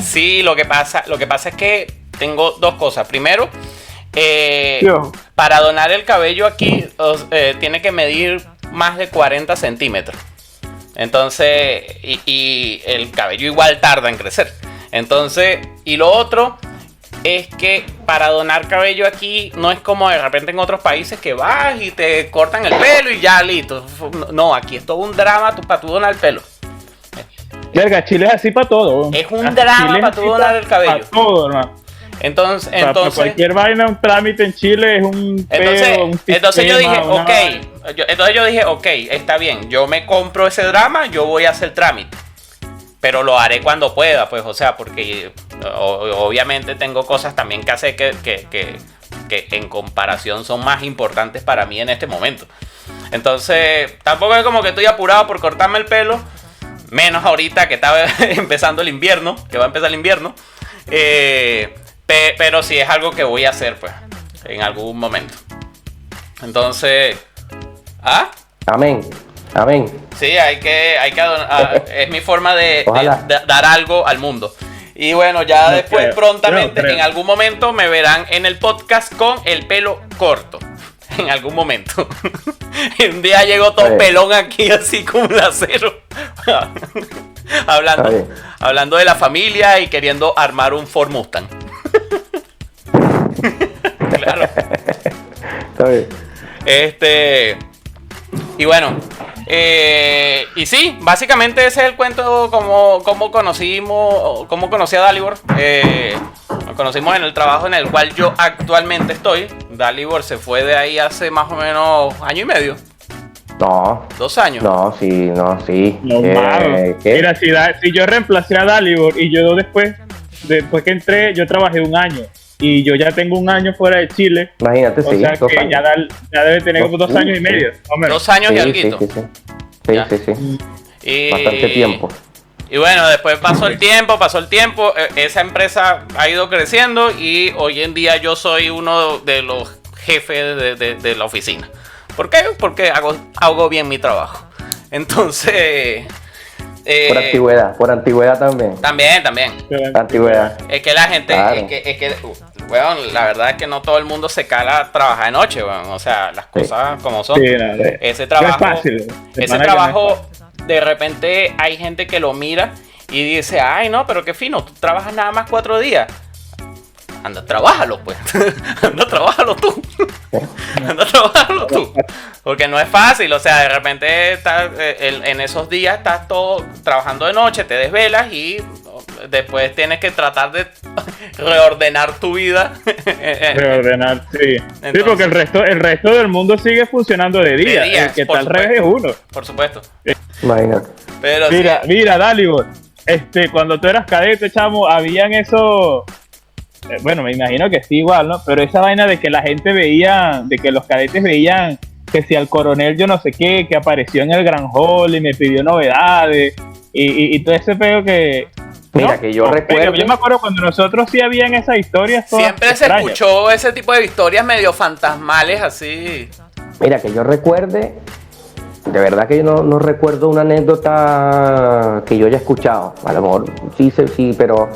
Sí, lo que pasa es que tengo dos cosas. Primero, para donar el cabello aquí tiene que medir más de 40 centímetros. Entonces, y el cabello igual tarda en crecer. Entonces, y lo otro es que para donar cabello aquí no es como de repente en otros países que vas y te cortan el pelo y ya listo. No, aquí es todo un drama para tú donar el pelo. Verga, Chile es así para todo. Es un drama para tú donar el cabello. Para todo, hermano. Entonces cualquier vaina, un trámite en Chile es un pedo, entonces yo dije, ok, está bien, yo me compro ese drama, yo voy a hacer el trámite. Pero lo haré cuando pueda, pues, o sea, porque obviamente tengo cosas también que hacer que en comparación son más importantes para mí en este momento. Entonces, tampoco es como que estoy apurado por cortarme el pelo, menos ahorita que está empezando el invierno, que va a empezar el invierno. Pero sí es algo que voy a hacer, pues, en algún momento. Entonces, Amén. Sí, hay que es mi forma de dar algo al mundo. Y bueno, ya después, prontamente, en algún momento me verán en el podcast con el pelo corto. En algún momento. Un día llegó todo pelón aquí, así como un acero. hablando de la familia y queriendo armar un Ford Mustang. Claro. Está bien. Y bueno, y sí, básicamente ese es el cuento cómo conocí a Dalibor. Nos conocimos en el trabajo en el cual yo actualmente estoy. Dalibor se fue de ahí hace más o menos 1 año y medio. No. 2 años. No, sí. Mira, si yo reemplacé a Dalibor y yo después que entré, yo trabajé 1 año. Y yo ya tengo 1 año fuera de Chile. Imagínate, o sea que ya debe tener como 2 años y medio. 2 años y alguito. Sí. Bastante tiempo. Y bueno, después pasó el tiempo. Esa empresa ha ido creciendo y hoy en día yo soy uno de los jefes de la oficina. ¿Por qué? Porque hago bien mi trabajo. Entonces... por antigüedad también. También. Antigüedad. Es que la gente, claro. Bueno, la verdad es que no todo el mundo se cala a trabajar de noche, bueno, o sea, las cosas como son. Sí, ese trabajo, no es fácil. Ese trabajo, de repente hay gente que lo mira y dice, ay no, pero qué fino, tú trabajas nada más 4 días. Anda, trabájalo, pues. Trabájalo tú. Porque no es fácil, o sea, de repente estás, en esos días estás todo trabajando de noche, te desvelas y después tienes que tratar de reordenar tu vida. Reordenar, sí. Entonces, sí, porque el resto del mundo sigue funcionando de día. El que está al revés es uno. Por supuesto. Imagínate. Pero mira, Dalibor, cuando tú eras cadete, chamo, habían esos... Bueno, me imagino que sí igual, ¿no? Pero esa vaina de que la gente veía, de que los cadetes veían que si al coronel yo no sé qué, que apareció en el Gran Hall y me pidió novedades y todo ese pedo que... Mira, ¿no? Que yo recuerdo... Yo me acuerdo cuando nosotros sí habían esas historias todas siempre extrañas. Se escuchó ese tipo de historias medio fantasmales así. Mira, que yo recuerde, de verdad que yo no recuerdo una anécdota que yo haya escuchado. A lo mejor sí, pero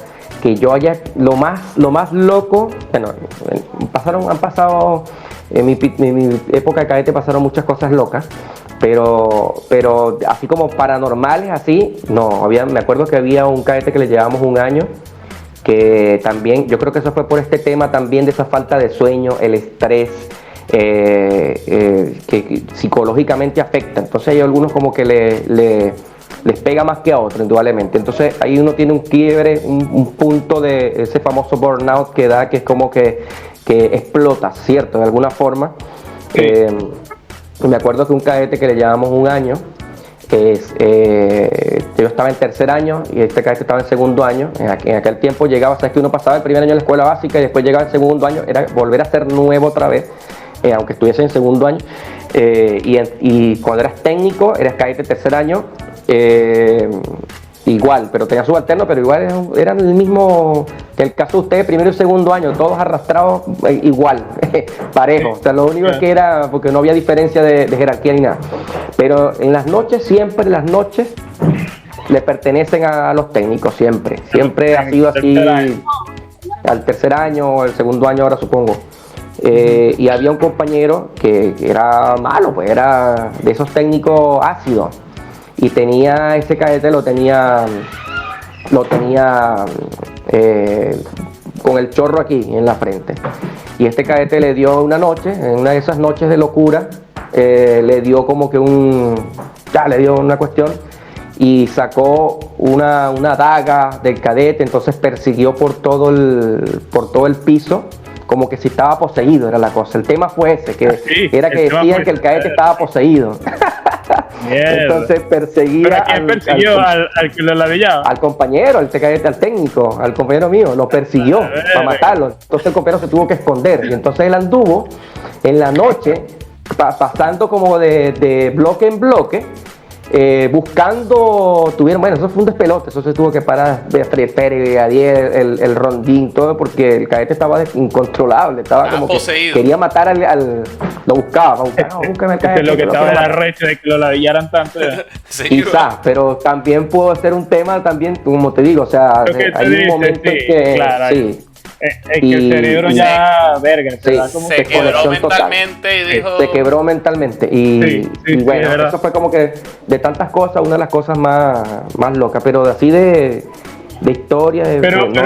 que yo haya, lo más loco, bueno, han pasado, en mi época de cadete pasaron muchas cosas locas, pero así como paranormales, así, no, me acuerdo que había un cadete que le llevábamos un año, que también, yo creo que eso fue por este tema también de esa falta de sueño, el estrés, que psicológicamente afecta. Entonces hay algunos como que les pega más que a otros, indudablemente. Entonces ahí uno tiene un quiebre, un punto de ese famoso burnout que da, que es como que explota, ¿cierto? De alguna forma. Sí. Me acuerdo que un cadete que le llevamos un año, yo estaba en tercer año y este cadete estaba en segundo año. En aquel tiempo llegaba, sabes que uno pasaba el primer año en la escuela básica y después llegaba el segundo año, era volver a ser nuevo otra vez, aunque estuviese en segundo año. Y cuando eras técnico, eras cadete tercer año, igual, pero tenía subalterno, pero igual eran el mismo que el caso de ustedes, primero y segundo año, todos arrastrados igual, parejo. O sea, lo único es que era, porque no había diferencia de jerarquía ni nada. Pero en las noches, siempre las noches le pertenecen a los técnicos, siempre ha sido así, al tercer año o el segundo año ahora supongo. Y había un compañero que era malo, pues era de esos técnicos ácidos. Y tenía ese cadete, lo tenía con el chorro aquí en la frente. Y este cadete le dio una noche, en una de esas noches de locura, le dio como que le dio una cuestión y sacó una daga del cadete, entonces persiguió por todo el piso, como que si estaba poseído, era la cosa. El tema fue ese, que decían que el cadete estaba poseído. Entonces perseguía. ¿Pero quién persiguió? ¿Al que lo ladillaba? Al compañero, al técnico, al compañero mío, lo persiguió para matarlo. Entonces el compañero se tuvo que esconder y entonces él anduvo en la noche pasando como de bloque en bloque, buscando, eso fue un despelote, eso se tuvo que parar de Pérez, el rondín, todo, porque el cadete estaba incontrolable, estaba como poseído. Que quería matar lo buscaba, búscame el cadete. Es lo que estaba en la recha de que lo ladillaran tanto. Sí, quizás, pero también pudo ser un tema, también, como te digo, o sea, hay un momento en que, claro, sí. Es que el cerebro se quebró mentalmente y dijo... Se quebró mentalmente y bueno, eso fue como que de tantas cosas, una de las cosas más locas, pero así de historia. Pero yo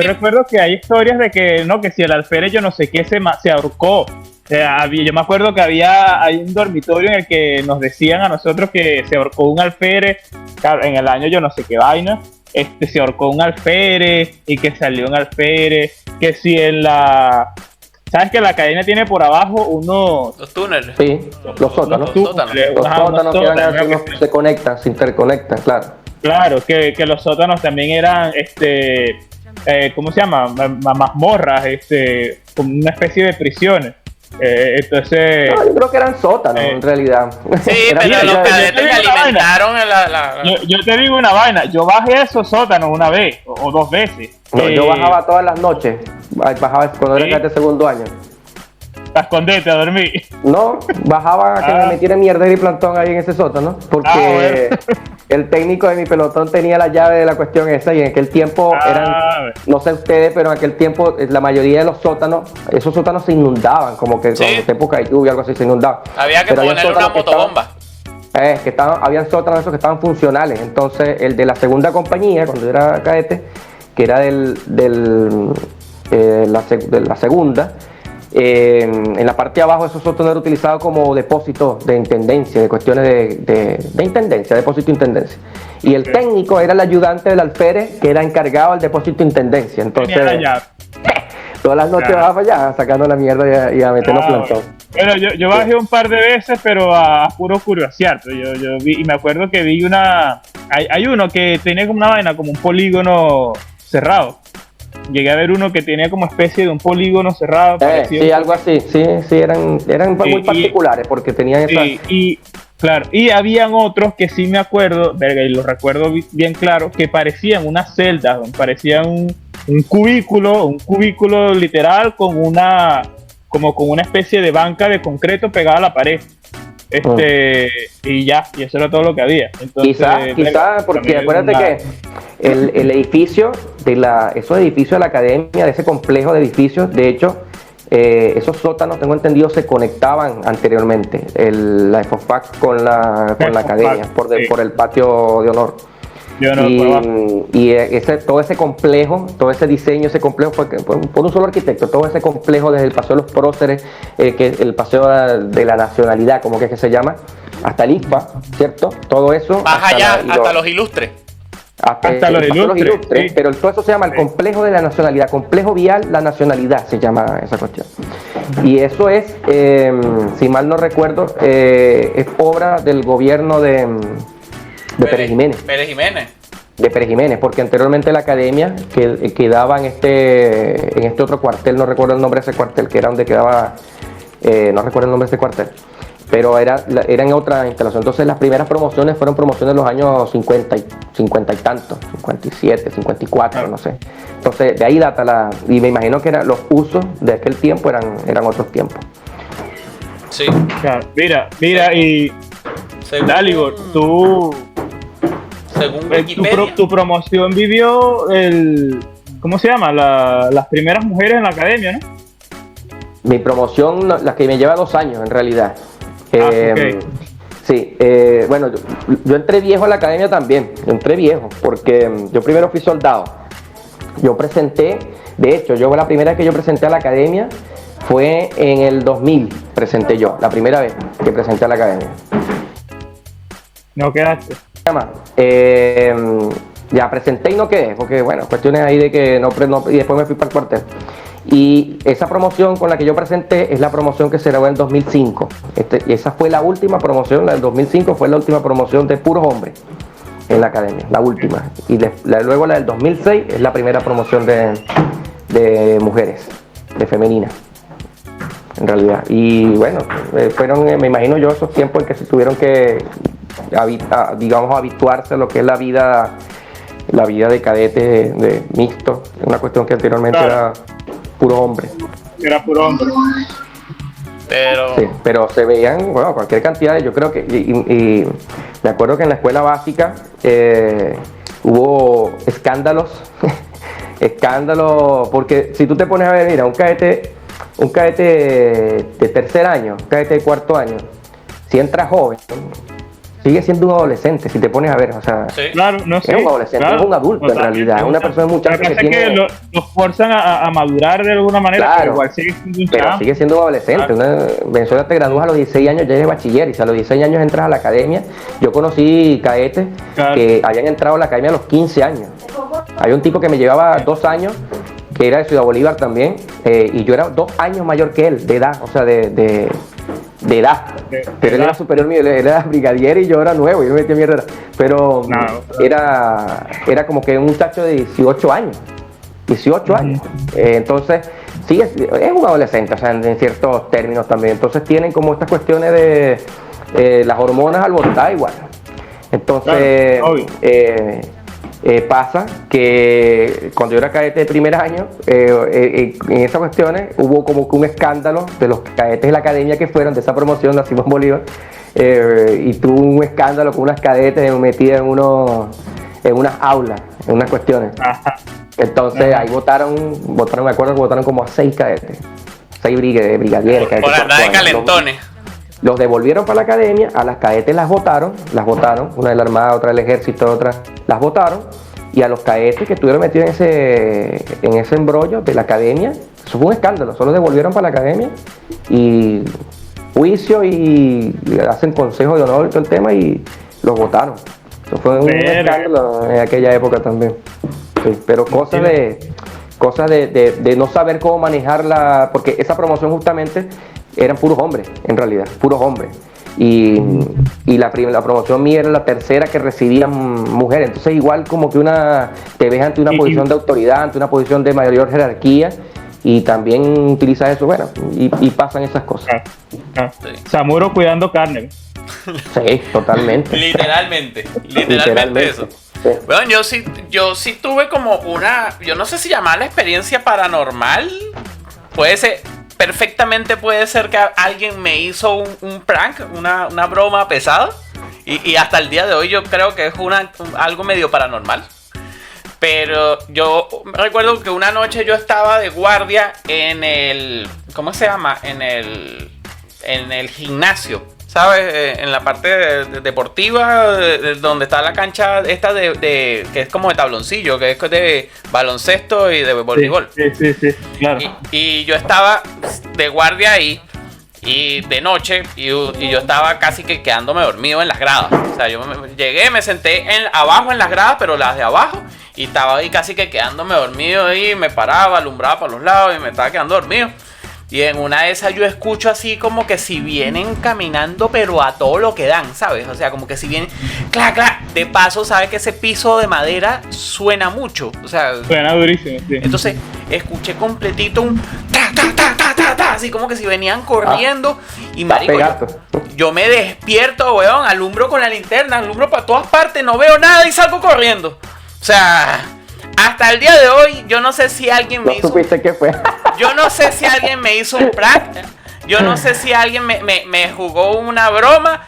recuerdo que hay historias de que si el alférez yo no sé qué se ahorcó. Yo me acuerdo que hay un dormitorio en el que nos decían a nosotros que se ahorcó un alférez, claro, en el año yo no sé qué vaina. Se ahorcó un alférez y que salió un alférez, que si ¿sabes que la academia tiene por abajo los túneles? Sí, los sótanos. Los sótanos que se conectan, se interconectan, claro. Claro, que los sótanos también eran, ¿cómo se llama? Mazmorras, como una especie de prisiones. Entonces... No, yo creo que eran sótanos en realidad. Sí, pero los cadetes me alimentaron Yo te digo una vaina, yo bajé a esos sótanos una vez o dos veces. No, yo bajaba todas las noches, bajaba cuando era de segundo año. ¿A esconderte a dormir? No, bajaba a que me metiera mierda y plantón ahí en ese sótano, porque el técnico de mi pelotón tenía la llave de la cuestión esa y en aquel tiempo no sé ustedes, pero en aquel tiempo la mayoría de los sótanos, esos sótanos se inundaban, como que con época de lluvia, algo así, se inundaban. Había que poner una motobomba. Habían sótanos esos que estaban funcionales, entonces el de la segunda compañía, cuando era cadete, que era de la segunda, en la parte de abajo esos sótanos eran utilizados como depósito de intendencia, de cuestiones de intendencia, depósito de intendencia. Y el técnico era el ayudante del alférez que era encargado del depósito de intendencia. Entonces, todas las noches bajaba allá sacando la mierda y a meternos plantón. Bueno, yo bajé un par de veces, pero a puro curiosear. Yo vi, y me acuerdo que vi hay uno que tenía como una vaina, como un polígono cerrado. Llegué a ver uno que tenía como especie de un polígono cerrado. Sí, algo así, sí, eran muy particulares porque tenían esa... Claro, y habían otros que sí me acuerdo, y los recuerdo bien claro, que parecían unas celdas, parecían un cubículo literal con una especie de banca de concreto pegada a la pared. y ya, y eso era todo lo que había. Entonces, quizá porque acuérdate que el edificio esos edificios de la academia, de ese complejo de edificios, de hecho, esos sótanos, tengo entendido, se conectaban anteriormente, la EFOFAC con la academia, por el patio de honor. Todo ese complejo, todo ese diseño, ese complejo fue por un solo arquitecto, todo ese complejo desde el Paseo de los Próceres, el Paseo de la Nacionalidad, como que es que se llama, hasta el ICFA, ¿cierto? Todo eso. Hasta los Ilustres. Hasta los ilustres, sí. Pero todo eso se llama el complejo de la nacionalidad, complejo vial La Nacionalidad se llama esa cuestión. Y eso es, si mal no recuerdo, es obra del gobierno de Pérez Jiménez. De Pérez Jiménez, porque anteriormente la academia quedaba en este otro cuartel, no recuerdo el nombre de ese cuartel, que era donde quedaba, no recuerdo el nombre de ese cuartel, pero era en otra instalación. Entonces las primeras promociones fueron promociones de los años 50 y tantos, 57, 54, no sé. Entonces de ahí data y me imagino que los usos de aquel tiempo eran otros tiempos. Sí. Claro, mira y Dalibor, tú según Wikipedia, tu promoción vivió ¿cómo se llama? Las primeras mujeres en la academia, ¿no? Mi promoción, la que me lleva 2 años en realidad. Okay. Sí, bueno, yo entré viejo a la academia también, porque yo primero fui soldado. Yo presenté, de hecho, la primera vez que yo presenté a la academia fue en el 2000, presenté yo, la primera vez que presenté a la academia. ¿No quedaste? Ya presenté y no quedé, porque bueno, cuestiones ahí de que no y después me fui para el cuartel. Y esa promoción con la que yo presenté es la promoción que se grabó en 2005. Y esa fue la última promoción, la del 2005 fue la última promoción de puros hombres en la academia, la última. Y luego la del 2006 es la primera promoción de mujeres, de femenina, en realidad. Y bueno, fueron, me imagino yo, esos tiempos en que se tuvieron que, digamos, habituarse a lo que es la vida de cadete de mixto, una cuestión que anteriormente era puro hombre. Era puro hombre. Pero se veían, bueno, cualquier cantidad yo creo que, y me acuerdo que en la escuela básica hubo escándalos, porque si tú te pones a ver, mira, un cadete de tercer año, un cadete de cuarto año, si entra joven, sigue siendo un adolescente, si te pones a ver, o sea, sí. Claro, no es un adolescente, es un adulto en realidad, es una persona muchacha que tiene... Los fuerzan a madurar de alguna manera, claro, pero igual sigue siendo un adolescente. Claro. Venezuela te gradúas a los 16 años, ya eres bachiller, y si a los 16 años entras a la academia, yo conocí cadetes que habían entrado a la academia a los 15 años. Hay un tipo que me llevaba 2 años, que era de Ciudad Bolívar también, y yo era 2 años mayor que él, de edad, o sea, de edad, pero él era superior mío, él era brigadier y yo era nuevo, yo me metí mierda, pero era como que un muchacho de 18 años, entonces sí, es un adolescente, o sea, en ciertos términos también, entonces tienen como estas cuestiones de las hormonas alborotadas igual, entonces pasa que cuando yo era cadete de primer año, en esas cuestiones hubo como que un escándalo de los cadetes de la academia que fueron de esa promoción de Simón Bolívar, y tuvo un escándalo con unas cadetes metidas en unas aulas, en unas cuestiones. Entonces ahí votaron, me acuerdo que votaron como a 6 cadetes, 6 brigadieres. Por andar de calentones. Los devolvieron para la academia, a las cadetes las votaron, una de la Armada, otra del Ejército, otra, las votaron, y a los cadetes que estuvieron metidos en ese embrollo de la academia, eso fue un escándalo, solo devolvieron para la academia, y juicio, y hacen consejo de honor y todo el tema, y los votaron. Eso fue un escándalo en aquella época también. Sí, pero cosas de no saber cómo manejarla, porque esa promoción justamente eran puros hombres, en realidad, puros hombres. Y la promoción mía era la tercera que recibían mujeres. Entonces igual como que te ves ante una posición de autoridad, ante una posición de mayor jerarquía, y también utilizas eso, bueno, y pasan esas cosas. Zamuro cuidando carne. Sí, totalmente. Literalmente eso. Sí. Bueno, yo sí tuve como yo no sé si llamarla experiencia paranormal, puede ser, perfectamente puede ser que alguien me hizo un prank, una broma pesada. Y hasta el día de hoy yo creo que es algo medio paranormal. Pero yo recuerdo que una noche yo estaba de guardia en el... ¿Cómo se llama? En el gimnasio, ¿sabes? En la parte deportiva, donde está la cancha esta que es como de tabloncillo, que es de baloncesto y de voleibol. Sí, claro. Y yo estaba de guardia ahí. Y de noche, y yo estaba casi que quedándome dormido en las gradas. O sea, yo llegué, me senté abajo en las gradas, pero las de abajo, y estaba ahí casi que quedándome dormido y me paraba, alumbraba para los lados y me estaba quedando dormido. Y en una de esas yo escucho así como que si vienen caminando, pero a todo lo que dan, ¿sabes? O sea, como que si vienen... ¡Clac! De paso, ¿sabes que ese piso de madera suena mucho? O sea... Suena durísimo, sí. Entonces, escuché completito un... así como que si venían corriendo. Y marico, yo me despierto, weón, alumbro con la linterna, alumbro para todas partes, no veo nada y salgo corriendo. O sea... Hasta el día de hoy, yo no sé si alguien me hizo... ¿Supiste qué fue? Yo no sé si alguien me hizo un prank. Yo no sé si alguien me jugó una broma.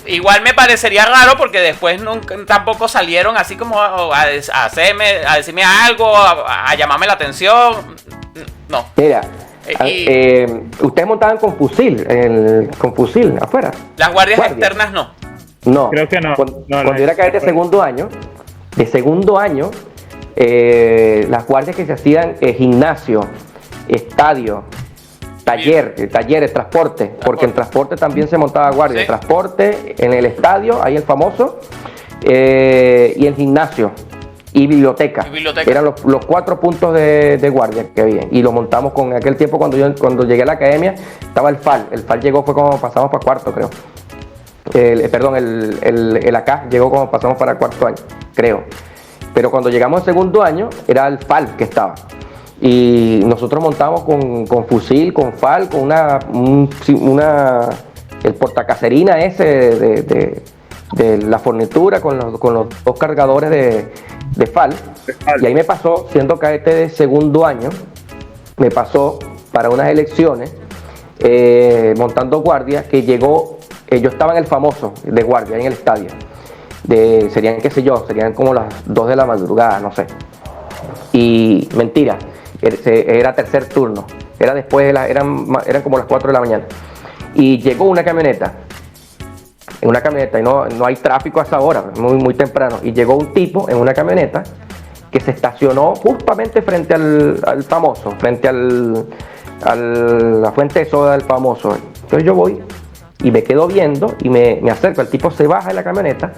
Igual me parecería raro porque después tampoco salieron así como a decirme algo, a llamarme la atención. No. Mira, ustedes montaban con fusil afuera. Las guardias externas no. No. Creo que no. Cuando yo era cadete de segundo año, las guardias que se hacían gimnasio, estadio, talleres, transporte, porque en transporte también se montaba guardia. Sí. Transporte, en el estadio, ahí el famoso, y el gimnasio y biblioteca. Eran los 4 puntos de guardia que había. Y lo montamos con aquel tiempo cuando llegué a la academia, estaba el FAL. El FAL llegó, fue como pasamos para cuarto, creo. El AK llegó como pasamos para cuarto año, creo. Pero cuando llegamos al segundo año, era el FAL que estaba. Y nosotros montamos con fusil, con FAL, con el portacaserina ese de la fornitura, con los 2 cargadores de FAL. Y ahí me pasó, siendo cadete de segundo año, me pasó para unas elecciones, montando guardia, que llegó, yo estaba en el famoso de guardia, en el estadio. Serían, qué sé yo, serían como las 2 de la madrugada, no sé. Y mentira, era tercer turno, era después eran como las 4 de la mañana. Y llegó una camioneta, y no hay tráfico a esa hora, muy temprano. Y llegó un tipo en una camioneta que se estacionó justamente frente al famoso, frente a la fuente de soda del famoso. Entonces yo voy y me quedo viendo y me acerco. El tipo se baja de la camioneta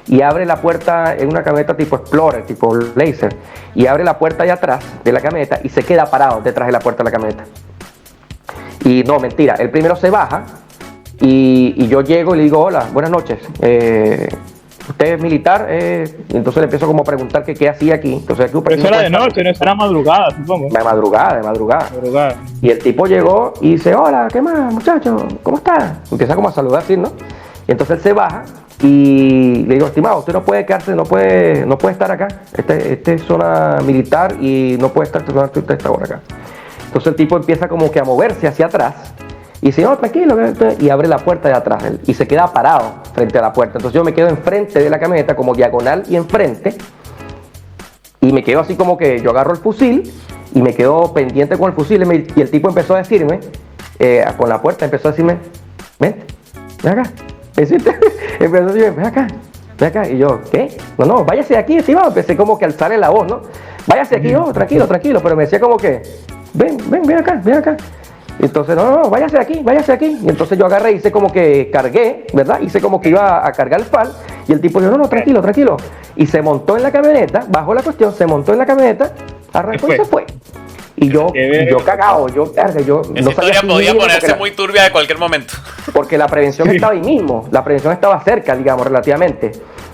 y abre la puerta, en una camioneta tipo Explorer, tipo Laser, y abre la puerta de atrás de la camioneta y se queda parado detrás de la puerta de la camioneta. Y no, mentira, él primero se baja y yo llego y le digo: hola, buenas noches, ¿usted es militar? Entonces le empiezo como a preguntar qué hacía aquí. Entonces, pero eso era de noche, no, eso era madrugada, supongo. De madrugada. Y el tipo llegó y dice: hola, ¿qué más, muchacho? ¿Cómo está? Empieza como a saludar así, ¿no? Y entonces él se baja y le digo: estimado, usted no puede quedarse, no puede estar acá. Este es zona militar y no puede estar usted esta hora acá. Entonces el tipo empieza como que a moverse hacia atrás y dice: no, tranquilo, y abre la puerta de atrás y se queda parado frente a la puerta. Entonces yo me quedo enfrente de la camioneta, como diagonal y enfrente, y me quedo así como que yo agarro el fusil y me quedo pendiente con el fusil. Y el tipo empezó a decirme, con la puerta empezó a decirme: ven acá. Empezó a decirme: ven acá. Y yo: ¿qué? No, váyase de aquí, estimado. Empecé como que a alzarle la voz, ¿no? Váyase de aquí, no, tranquilo. Pero me decía como que: ven acá. Y entonces, no, váyase de aquí. Y entonces yo agarré, hice como que cargué, ¿verdad? Hice como que iba a cargar el FAL. Y el tipo dijo: no, tranquilo. Y se montó en la camioneta, bajó la cuestión, se montó en la camioneta, arrancó y se fue. Y yo cagado, yo no sabía si podía ponerse muy turbia de cualquier momento. Porque la prevención estaba ahí mismo, la prevención estaba cerca, digamos, relativamente.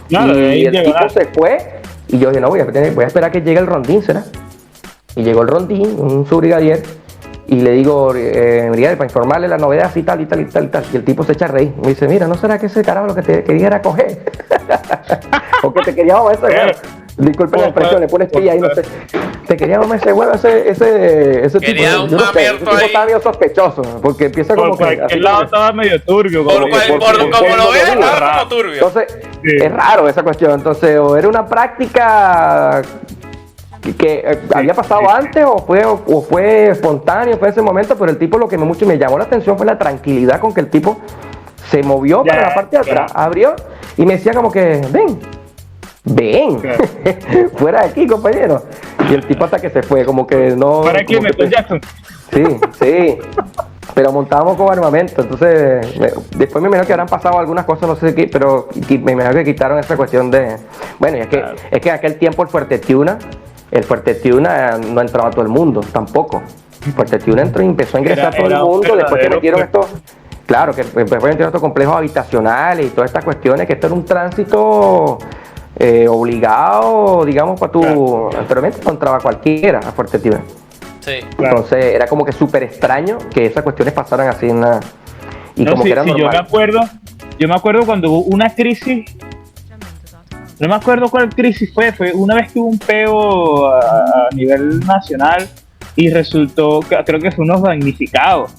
Claro, y el tipo se fue, y yo dije: no, voy a esperar que llegue el rondín, ¿será? Y llegó el rondín, un subbrigadier, y le digo: brigadier, para informarle la novedad, así tal. Y el tipo se echa a reír. Me dice: mira, ¿no será que ese carajo lo que te quería era coger? O que te quería mover ese disculpe la expresión, le pones pilla ahí, no sé. Te quería comer ese huevo, ese tipo. Yo no sé, ese tipo estaba medio sospechoso, porque empieza como que... El lado estaba medio turbio. Como lo ves, estaba como turbio. Entonces, es raro esa cuestión. Entonces, o era una práctica que había pasado antes, o fue espontáneo, fue ese momento, pero el tipo lo que mucho me llamó la atención fue la tranquilidad con que el tipo se movió para la parte de atrás, abrió y me decía como que, ven, fuera de aquí, compañero. Y el tipo hasta que se fue, como que no... ¿Para aquí, Michael Jackson? Sí, pero montábamos con armamento, entonces después me imagino que habrán pasado algunas cosas, no sé qué, pero me imagino que quitaron esa cuestión de... Bueno, y es que en aquel tiempo el Fuerte Tiuna no entraba todo el mundo, tampoco. El Fuerte Tiuna empezó a ingresar todo el mundo, después que metieron estos... Claro, que después metieron estos complejos habitacionales y todas estas cuestiones, que esto era un tránsito... obligado, digamos, para tu... Anteriormente no entraba cualquiera a Fuerte Tiuna. Sí. Entonces era como que súper extraño que esas cuestiones pasaran así en la... Y no, como que era normal. Yo me acuerdo cuando hubo una crisis, no me acuerdo cuál crisis fue una vez que hubo un peo a nivel nacional y resultó, creo que fue unos damnificados.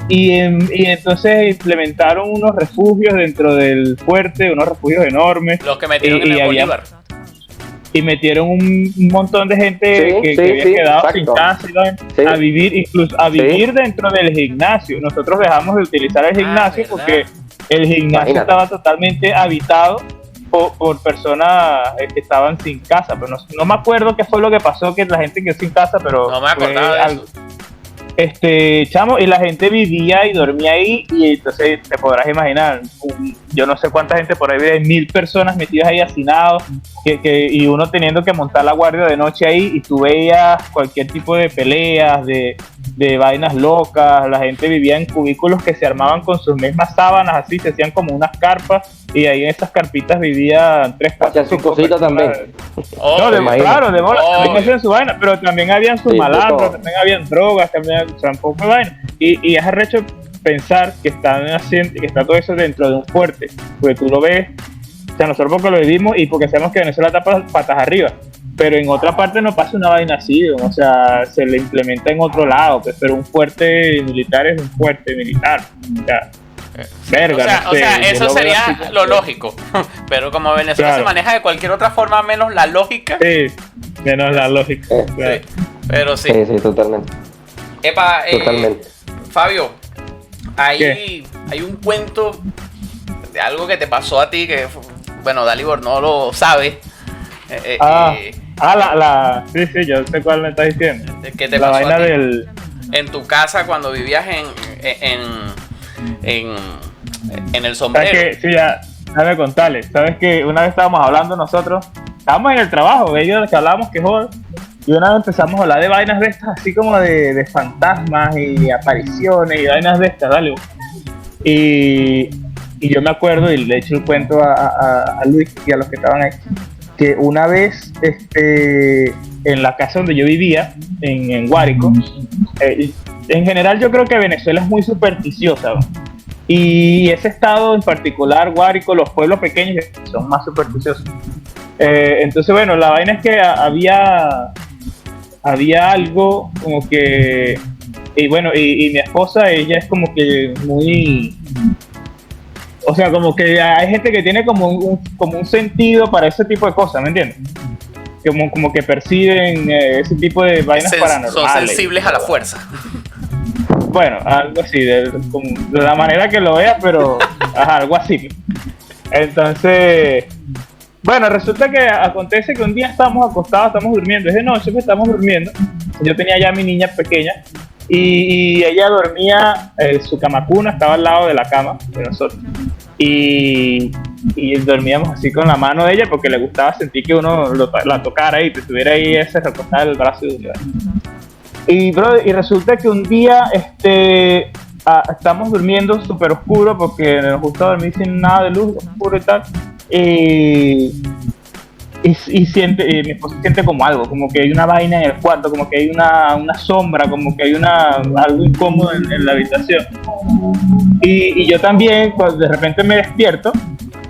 Y entonces implementaron unos refugios dentro del fuerte, unos refugios enormes. Los que metieron en el Bolívar. Y metieron un montón de gente que había quedado sin casa a vivir, incluso a vivir dentro del gimnasio. Nosotros dejamos de utilizar el gimnasio porque el gimnasio estaba totalmente habitado por personas que estaban sin casa. Pero no me acuerdo qué fue lo que pasó, que la gente quedó sin casa, pero no me acordaba de eso. Chamo, y la gente vivía y dormía ahí, y entonces te podrás imaginar, yo no sé cuánta gente por ahí, hay 1000 personas metidas ahí hacinados, y uno teniendo que montar la guardia de noche ahí, y tú veías cualquier tipo de peleas, de vainas locas. La gente vivía en cubículos que se armaban con sus mismas sábanas, así, se hacían como unas carpas, y ahí en esas carpitas vivían 3, 4, 5 cositas también. Claro, también hacían su vaina, pero también habían sus malandros, también habían drogas, también tampoco de vaina. Y es arrecho pensar que están haciendo, que está todo eso dentro de un fuerte, porque tú lo ves, o sea, nosotros porque lo vivimos y porque sabemos que Venezuela está patas arriba, pero en otra parte no pasa una vaina así, o sea, se le implementa en otro lado, pues, pero un fuerte militar es un fuerte militar, o sea, verga, o sea, eso sería lo lógico, pero como Venezuela se maneja de cualquier otra forma menos la lógica. Sí, menos la lógica. Sí, pero sí. Sí, totalmente. Epa, totalmente. Fabio, hay un cuento de algo que te pasó a ti que, bueno, Dalibor no lo sabe. Sí, yo sé cuál me estás diciendo. ¿Qué te la pasó vaina a ti? En tu casa cuando vivías en el sombrero. ¿Sabes qué? Sí, ya, déjame contarles. Sabes que una vez estábamos hablando nosotros, estábamos en el trabajo, ellos que hablábamos que joder, y una vez empezamos a hablar de vainas de estas, así como de fantasmas y apariciones y vainas de estas, dale. Y yo me acuerdo, y le eché el cuento a Luis y a los que estaban ahí, que una vez en la casa donde yo vivía, en Guárico, en general yo creo que Venezuela es muy supersticiosa, ¿no? Y ese estado en particular, Guárico, los pueblos pequeños son más supersticiosos. Entonces, bueno, la vaina es que había algo como que, y bueno, y mi esposa, ella es como que muy, o sea, como que hay gente que tiene como un sentido para ese tipo de cosas, ¿me entiendes? Como que perciben ese tipo de vainas paranormales. Son sensibles a la fuerza. Bueno, algo así, de la manera que lo vea, pero algo así. Entonces, bueno, resulta que acontece que un día estábamos acostados, estamos durmiendo, es de noche que estamos durmiendo. Yo tenía ya a mi niña pequeña y ella dormía, su camacuna estaba al lado de la cama de nosotros. Y dormíamos así con la mano de ella porque le gustaba sentir que uno la tocara y te tuviera ahí ese recostar el brazo de ella. Y resulta que un día estamos durmiendo súper oscuro porque nos gusta dormir sin nada de luz, oscuro y tal. Y mi esposa siente como algo, como que hay una vaina en el cuarto, como que hay una sombra, como que hay algo incómodo en la habitación. Y yo también, pues, de repente me despierto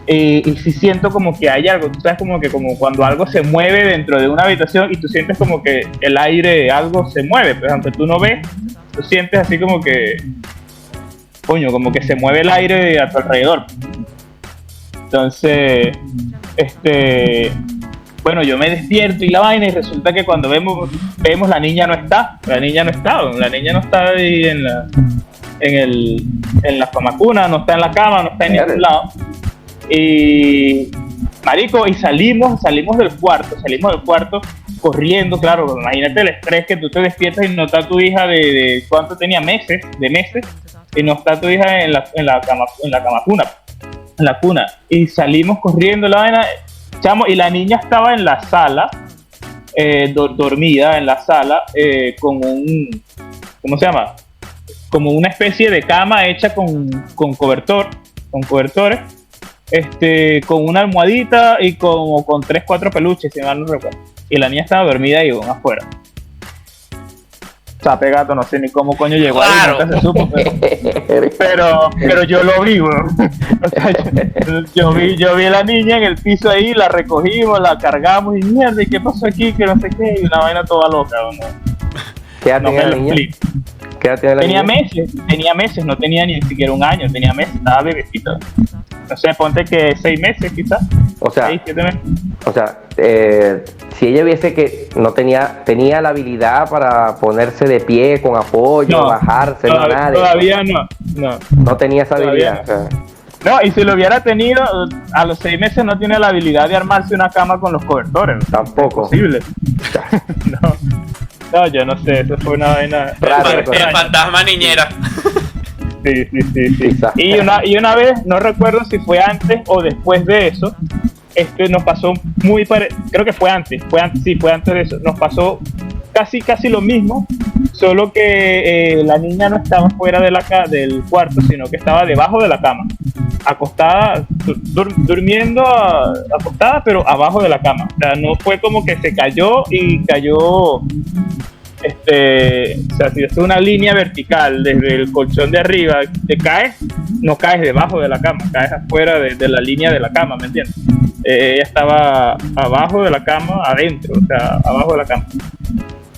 y sí siento como que hay algo, tú sabes, como cuando algo se mueve dentro de una habitación y tú sientes como que el aire, algo se mueve, pues aunque tú no ves, tú sientes así como que, coño, como que se mueve el aire a tu alrededor. Entonces, bueno, yo me despierto y la vaina, y resulta que cuando vemos la niña no está ahí en la camacuna, no está en la cama, no está en ningún lado. Y marico, y salimos del cuarto corriendo, claro, imagínate el estrés que tú te despiertas y no está tu hija de cuánto tenía meses, y no está tu hija en la cuna, y salimos corriendo la vaina, chamo, y la niña estaba en la sala, dormida en la sala, con un, ¿cómo se llama? Como una especie de cama hecha con cobertores, con una almohadita y como con 3-4 peluches, si mal no recuerdo. Y la niña estaba dormida ahí, afuera. Chape gato, no sé ni cómo coño llegó ahí, nunca se supo, pero yo lo vi, bro. O sea, yo vi a la niña en el piso ahí, la recogimos, la cargamos y mierda, ¿y qué pasó aquí? Que no sé qué, y una vaina toda loca, ¿no? ¿Qué edad tenía la niña? Tenía meses, no tenía ni siquiera un año, tenía meses, estaba bebecita. No sé, ponte que 6 meses quizás. O sea, 6, 7 meses. O sea, si ella viese que no tenía la habilidad para ponerse de pie con apoyo, bajarse, todavía no tenía esa habilidad. O sea. No, y si lo hubiera tenido, a los 6 meses no tiene la habilidad de armarse una cama con los cobertores. Tampoco. Es imposible. No, yo no sé, eso fue una vaina. El fantasma niñera. Sí. Y una vez, no recuerdo si fue antes o después de eso, nos pasó creo que fue antes de eso, nos pasó casi lo mismo, solo que la niña no estaba fuera del cuarto, sino que estaba debajo de la cama, acostada, durmiendo acostada, pero abajo de la cama. O sea, no fue como que se cayó, o sea, si es una línea vertical desde el colchón de arriba, no caes debajo de la cama, caes afuera de la línea de la cama, ¿me entiendes? Ella estaba abajo de la cama, adentro, o sea, abajo de la cama.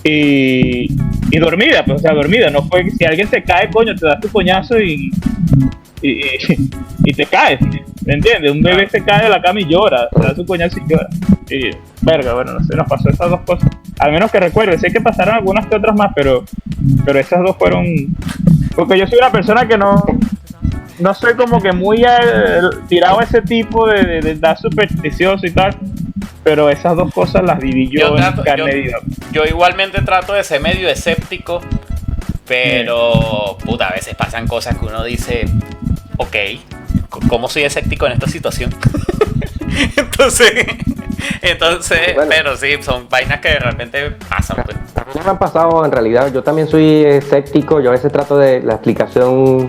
Y dormida, pues, o sea, dormida, no fue que si alguien se cae, coño, te das tu coñazo y te caes, ¿me entiendes? Un bebé se cae de la cama y llora, te da su coñazo y llora. Y, verga, bueno, no sé, nos pasó esas dos cosas. Al menos que recuerde, sé que pasaron algunas que otras más, pero esas dos fueron... Porque yo soy una persona que no soy como que muy tirado a ese tipo de dar supersticioso y tal, pero esas dos cosas las viví yo en carne viva. Yo igualmente trato de ser medio escéptico, pero puta, a veces pasan cosas que uno dice, ok, ¿cómo soy escéptico en esta situación? Entonces, bueno, pero sí, son vainas que de repente pasan. Pues. Me han pasado, en realidad, yo también soy escéptico, yo a veces trato de la explicación...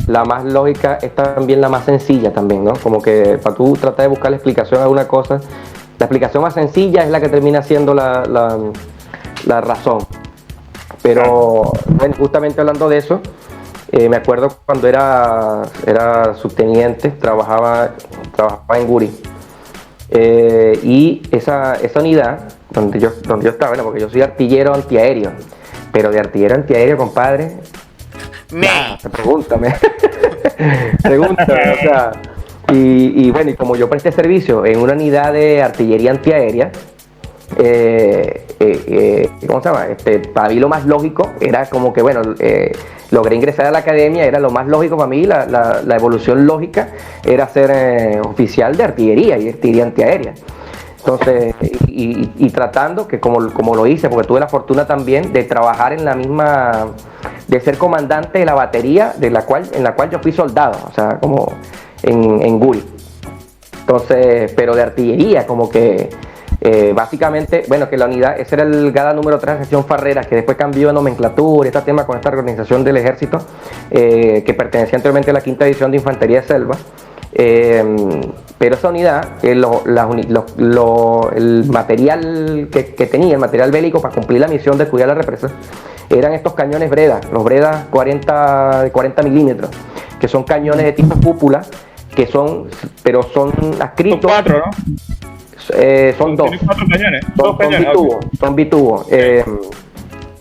La más lógica es también la más sencilla también, ¿no? Como que para tú tratar de buscar la explicación a alguna cosa, la explicación más sencilla es la que termina siendo la razón. Pero, bueno, justamente hablando de eso, me acuerdo cuando era subteniente, trabajaba en Guri. Y esa unidad donde yo estaba, bueno, porque yo soy artillero antiaéreo, pero de artillero antiaéreo, compadre... Pregúntame, o sea, y bueno, y como yo presté servicio en una unidad de artillería antiaérea, ¿cómo se llama? Para mí lo más lógico era como que, bueno, logré ingresar a la academia, era lo más lógico para mí, la evolución lógica era ser oficial de artillería y artillería antiaérea. Entonces, y tratando, que como lo hice, porque tuve la fortuna también de trabajar en la misma, de ser comandante de la batería en la cual yo fui soldado, o sea, como en Guri. Entonces, pero de artillería, como que básicamente, bueno, que la unidad, ese era el GADA número 3 de la sección Farreras, que después cambió de nomenclatura, este tema con esta organización del ejército, que pertenecía anteriormente a la 5ª División de Infantería de Selva. Pero esa unidad, el material que tenía, el material bélico para cumplir la misión de cuidar la represa, eran estos cañones Breda, los Breda 40 milímetros, que son cañones de tipo cúpula, que son adscritos. Son 4, ¿no? Son 2. 4 cañones. Son bitubos.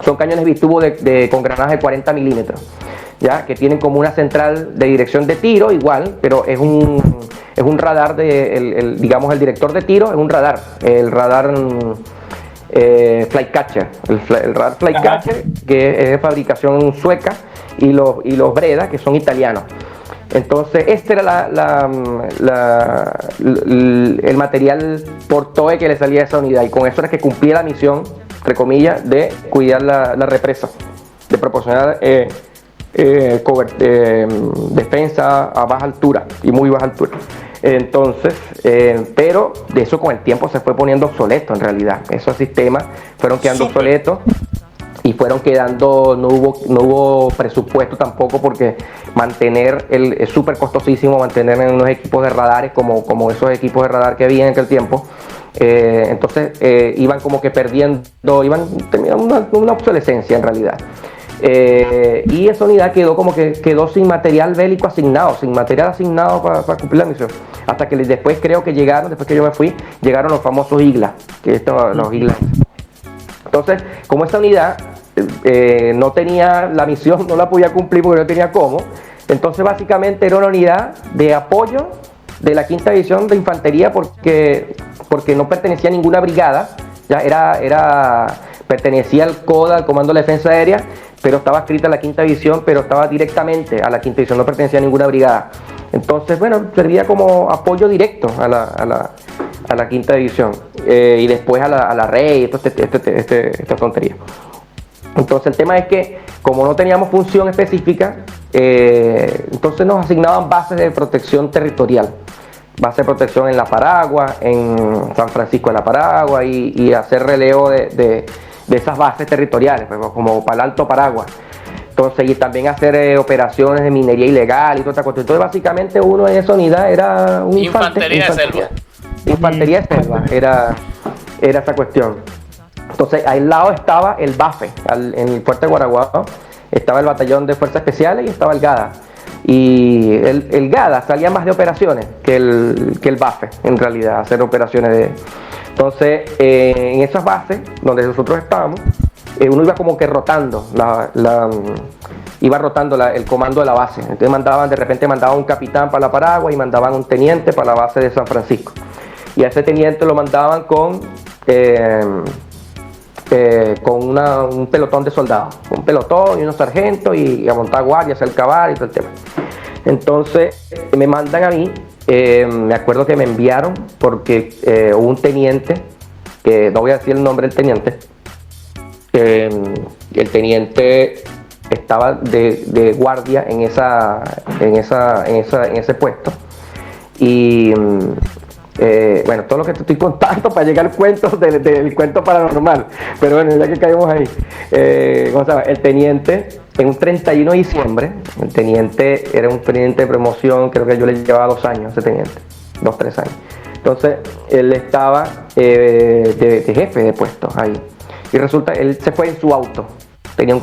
Son cañones bitubos con granaje de 40 milímetros, ¿ya? Que tienen como una central de dirección de tiro igual, pero es un radar digamos el director de tiro es un radar, el radar Flycatcher, el radar Flycatcher, que es de fabricación sueca, y los Breda, que son italianos. Entonces este era el material por TOE que le salía a esa unidad, y con eso era que cumplía la misión, entre comillas, de cuidar la represa, de proporcionar defensa a baja altura y muy baja altura. Entonces, pero de eso con el tiempo se fue poniendo obsoleto en realidad. Esos sistemas fueron quedando obsoletos y fueron quedando, no hubo presupuesto tampoco, porque mantener es súper costosísimo mantener en unos equipos de radares como esos equipos de radar que había en aquel tiempo. Entonces iban como que perdiendo, tenían una obsolescencia en realidad. Y esa unidad quedó sin material bélico asignado, sin material asignado para cumplir la misión. Hasta que después creo que después que yo me fui, llegaron los famosos IGLA, los IGLA. Entonces, como esa unidad no tenía la misión, no la podía cumplir porque no tenía cómo, entonces básicamente era una unidad de apoyo de la 5ª División de Infantería, porque no pertenecía a ninguna brigada, ya pertenecía al CODA, al Comando de la Defensa Aérea, pero estaba adscrita a la 5ª División, pero estaba directamente a la 5ª División, no pertenecía a ninguna brigada. Entonces, bueno, servía como apoyo directo a la 5ª División, y después a la REI, esta tontería. Entonces el tema es que, como no teníamos función específica, entonces nos asignaban bases de protección territorial, base de protección en La Paragua, en San Francisco de La Paragua, y hacer relevo de esas bases territoriales, pues, como para el Alto Paragua. Entonces, y también hacer operaciones de minería ilegal y toda esta cuestión. Entonces, básicamente uno en esa unidad era un infantería de selva. Infantería de selva, era esa cuestión. Entonces, al lado estaba el BAFE, en el fuerte de Guaraguao, estaba el batallón de fuerzas especiales y estaba el GADA. Y el GADA salía más de operaciones que el BAFE, en realidad, hacer operaciones Entonces, en esas bases donde nosotros estábamos, uno iba como que rotando, el comando de la base. Entonces de repente mandaban un capitán para La Paragua y mandaban un teniente para la base de San Francisco. Y a ese teniente lo mandaban con un pelotón de soldados, un pelotón y unos sargentos, y a montar guardias, a hacer cavar y todo el tema. Entonces me mandan a mí, me acuerdo que me enviaron porque hubo un teniente, que no voy a decir el nombre del teniente, el teniente estaba de guardia en ese puesto, y bueno, todo lo que te estoy contando para llegar al cuento del cuento paranormal, pero bueno, ya que caímos ahí, ¿cómo se llama? El teniente, en un 31 de diciembre, el teniente era un teniente de promoción, creo que yo le llevaba 2 años, ese teniente, 2-3 años. Entonces, él estaba de jefe de puesto ahí, y resulta, él se fue en su auto, tenía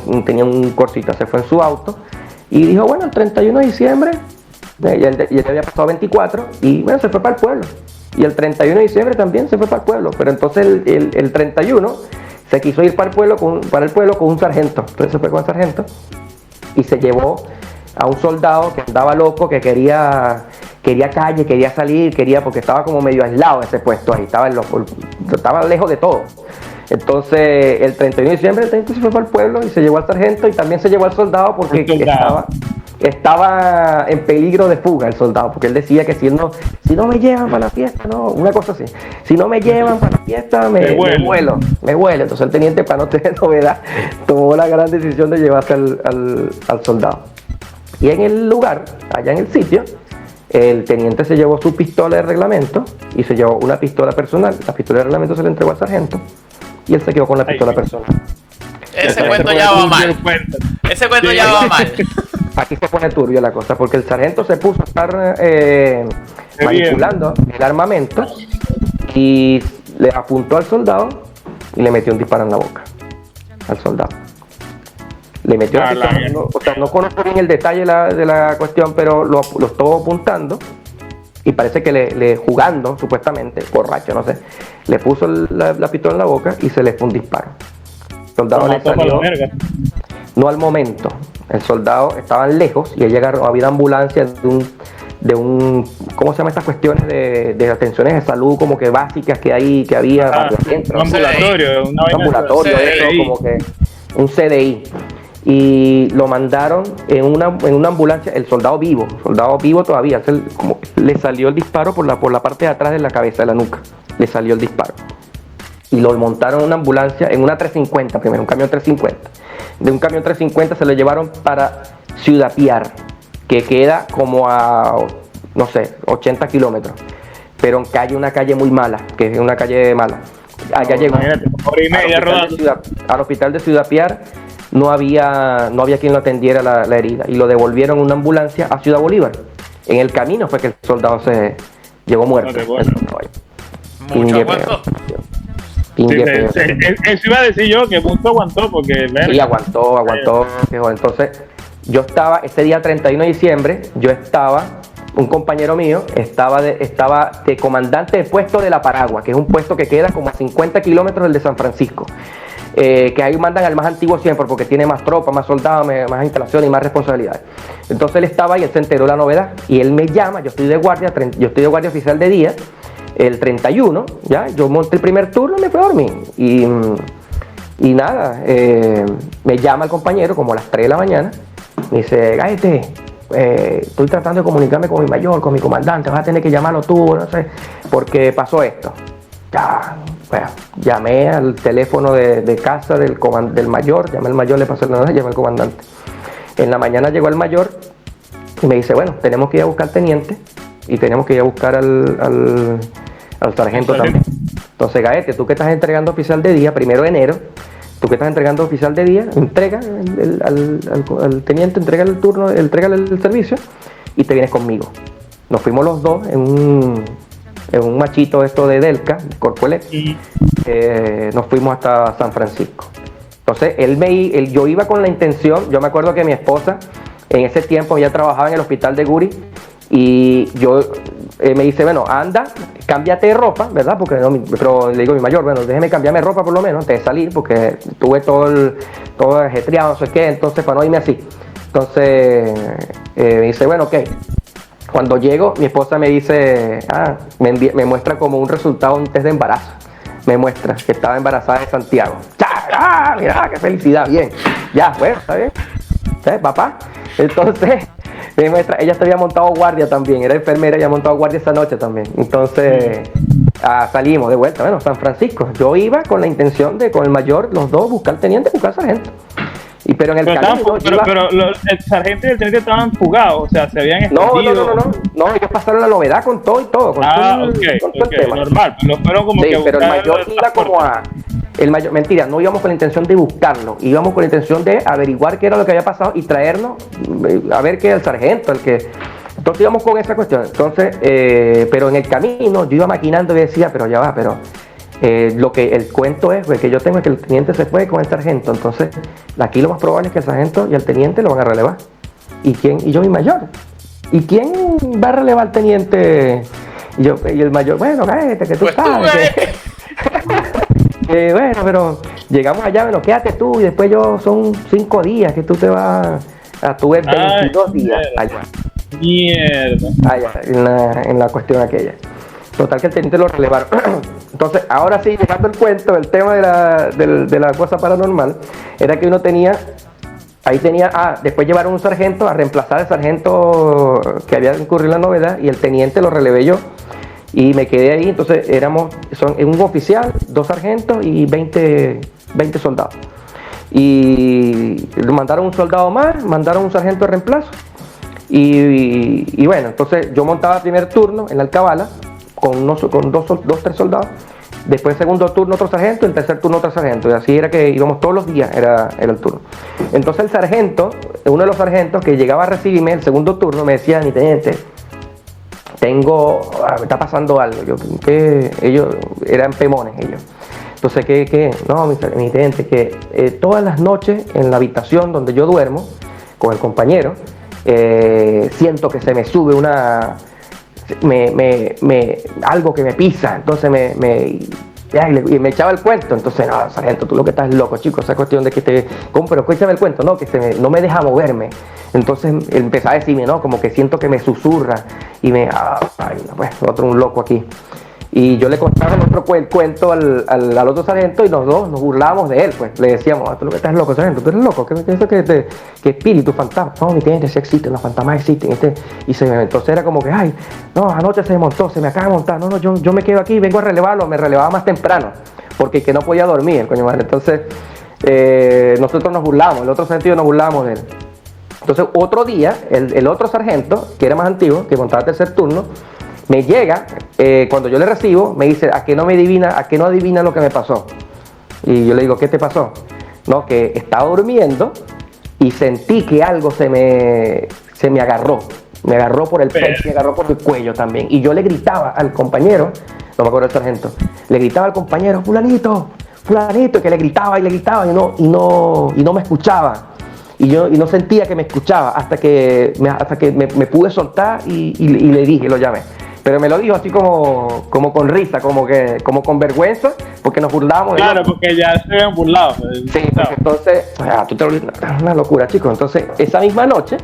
un Corsita, se fue en su auto, y dijo, bueno, el 31 de diciembre, ya había pasado 24, y bueno, se fue para el pueblo. Y el 31 de diciembre también se fue para el pueblo, pero entonces el 31 se quiso ir para el pueblo con un sargento. Entonces se fue con el sargento y se llevó a un soldado que andaba loco, que quería calle, quería salir, porque estaba como medio aislado ese puesto ahí, estaba lejos de todo. Entonces el 31 de diciembre el teniente se fue para el pueblo y se llevó al sargento, y también se llevó al soldado porque estaba en peligro de fuga el soldado, porque él decía que si no me llevan para la fiesta, no, una cosa así, si no me llevan para la fiesta me vuelo. Entonces el teniente, para no tener novedad, tomó la gran decisión de llevarse al soldado. Y en el lugar, allá en el sitio, el teniente se llevó su pistola de reglamento y se llevó una pistola personal. La pistola de reglamento se le entregó al sargento y él se quedó con la pistola personal. Ese cuento ya va mal. Ese cuento ya va mal. Aquí se pone turbio la cosa, porque el sargento se puso a estar manipulando el armamento y le apuntó al soldado y le metió un disparo en la boca al soldado. Le metió no conozco bien el detalle de la cuestión, pero lo estuvo apuntando y parece que le jugando, supuestamente, borracho, no sé, le puso la pistola en la boca y se le fue un disparo. El soldado le salió, no al momento, el soldado estaba lejos y llegaron, había ambulancia de un ¿cómo se llaman estas cuestiones de atenciones de salud como que básicas que había un ambulatorio, un ambulatorio, eso, como que un CDI, y lo mandaron en una ambulancia, el soldado vivo todavía, como le salió el disparo por la parte de atrás de la cabeza, de la nuca, le salió el disparo. Y lo montaron en una ambulancia, en una 350 primero, un camión 350. De un camión 350 se lo llevaron para Ciudad Piar, que queda como a, no sé, 80 kilómetros. Pero en una calle muy mala, que es una calle mala. Allá llegó. Hora y media rodando. Al hospital de Ciudad Piar no había quien lo atendiera la herida. Y lo devolvieron en una ambulancia a Ciudad Bolívar. En el camino fue que el soldado se llegó muerto. Mucho aguantó. Eso iba a decir yo, que mucho aguantó, porque... Sí, aguantó. Entonces, yo estaba, ese día 31 de diciembre, un compañero mío estaba de comandante de puesto de La Paragua, que es un puesto que queda como a 50 kilómetros del de San Francisco. Que ahí mandan al más antiguo siempre, porque tiene más tropas, más soldados, más instalaciones y más responsabilidades. Entonces él estaba y él se enteró de la novedad, y él me llama, yo estoy de guardia oficial de día, el 31, ya, yo monté el primer turno y me fui a dormir. Y nada, me llama el compañero como a las 3 de la mañana, me dice, Gaete, estoy tratando de comunicarme con mi mayor, con mi comandante, vas a tener que llamarlo tú, no sé, porque pasó esto. Ya, bueno, llamé al teléfono de casa del mayor, llamé al mayor, le pasé el nombre, llamé al comandante. En la mañana llegó el mayor y me dice, bueno, tenemos que ir a buscar al teniente y tenemos que ir a buscar al sargento también. Entonces, Gaete, tú que estás entregando oficial de día, 1 de enero, tú que estás entregando oficial de día, entrega al teniente, entrega el turno, entrega el servicio y te vienes conmigo. Nos fuimos los dos en un machito esto de Delca, Corpoelet, nos fuimos hasta San Francisco. Entonces, yo iba con la intención, yo me acuerdo que mi esposa en ese tiempo ya trabajaba en el hospital de Guri, y yo me dice, bueno, anda, cámbiate de ropa, ¿verdad? Porque pero le digo a mi mayor, bueno, déjeme cambiarme de ropa por lo menos antes de salir, porque tuve todo ajetreado, no sé qué, entonces para no irme así. Entonces me dice, bueno, ok. Cuando llego, mi esposa me dice, me muestra como un resultado, un test de embarazo. Me muestra que estaba embarazada de Santiago. Mira, qué felicidad, bien. Ya, bueno, está bien. ¿Sabes, papá? Entonces, me muestra, ella se había montado guardia también, era enfermera y había montado guardia esa noche también. Entonces, salimos de vuelta, bueno, San Francisco. Yo iba con la intención de, con el mayor, los dos, buscar teniente, buscar sargento. Pero en el camino... Pero el sargento y el teniente estaban fugados, o sea, se habían escondido. No, ellos pasaron la novedad con todo y todo. Con todo el tema. Normal, pero fueron como que... pero el mayor iba como a... Mentira, no íbamos con la intención de buscarlo, íbamos con la intención de averiguar qué era lo que había pasado y traernos a ver qué era el sargento, entonces íbamos con esa cuestión. Entonces, pero en el camino yo iba maquinando y decía, pero ya va, lo que el cuento es que yo tengo es que el teniente se fue con el sargento, entonces aquí lo más probable es que el sargento y el teniente lo van a relevar. ¿Y yo mi mayor? ¿Y quién va a relevar al teniente? Y el mayor, bueno, cállate, que tú sabes. Bueno, pero llegamos allá, bueno, quédate tú y después son 5 días que tú te vas a tu 22 días allá. Mierda. Allá, en la cuestión aquella. Total que el teniente lo relevaron. Entonces, ahora sí, dejando el cuento, el tema de la cosa paranormal, era que uno después llevaron un sargento a reemplazar al sargento que había incurrido en la novedad y el teniente lo relevé yo. Y me quedé ahí, entonces son un oficial, 2 sargentos y 20 soldados. Y mandaron un soldado más, mandaron un sargento de reemplazo. Y bueno, entonces yo montaba el primer turno en la alcabala con 3 soldados. Después segundo turno otro sargento, el tercer turno otro sargento. Y así era que íbamos todos los días, era el turno. Entonces el sargento, uno de los sargentos que llegaba a recibirme el segundo turno, me decía, mi teniente, me está pasando algo. Ellos eran pemones ellos. Entonces, no, mi teniente, que todas las noches en la habitación donde yo duermo con el compañero, siento que se me sube algo que me pisa, entonces y me echaba el cuento. Entonces, no, sargento, tú lo que estás loco, chico, esa cuestión de que pero escúchame el cuento, no, no me deja moverme. Entonces empezaba a decirme, no, como que siento que me susurra y pues otro un loco aquí. Y yo le contaba el otro cuento al otro sargento y los dos nos burlábamos de él, pues. Le decíamos, tú lo que estás loco, sargento, tú eres loco, ¿qué piensas que espíritu, fantasma? No, mi teniente, sí existen, los fantasmas existen. Entonces era como que, no, anoche se montó, se me acaba de montar, no, yo me quedo aquí, vengo a relevarlo, me relevaba más temprano, porque que no podía dormir, coño madre. Entonces, nosotros nos burlábamos, el otro sargento nos burlábamos de él. Entonces, otro día, el otro sargento, que era más antiguo, que montaba tercer turno, me llega, cuando yo le recibo, me dice, ¿a qué no adivina lo que me pasó? Y yo le digo, ¿qué te pasó? No, que estaba durmiendo y sentí que algo se me agarró. Me agarró por el pecho, me agarró por el cuello también. Y yo le gritaba al compañero, no me acuerdo del sargento, le gritaba al compañero, fulanito, que le gritaba y no me escuchaba. Y no sentía que me escuchaba hasta que me pude soltar y le dije, lo llamé. Pero me lo dijo así como con risa, como con vergüenza, porque nos burlábamos. Claro, porque ya se habían burlado. Sí, porque entonces, una locura, chicos. Entonces, esa misma noche,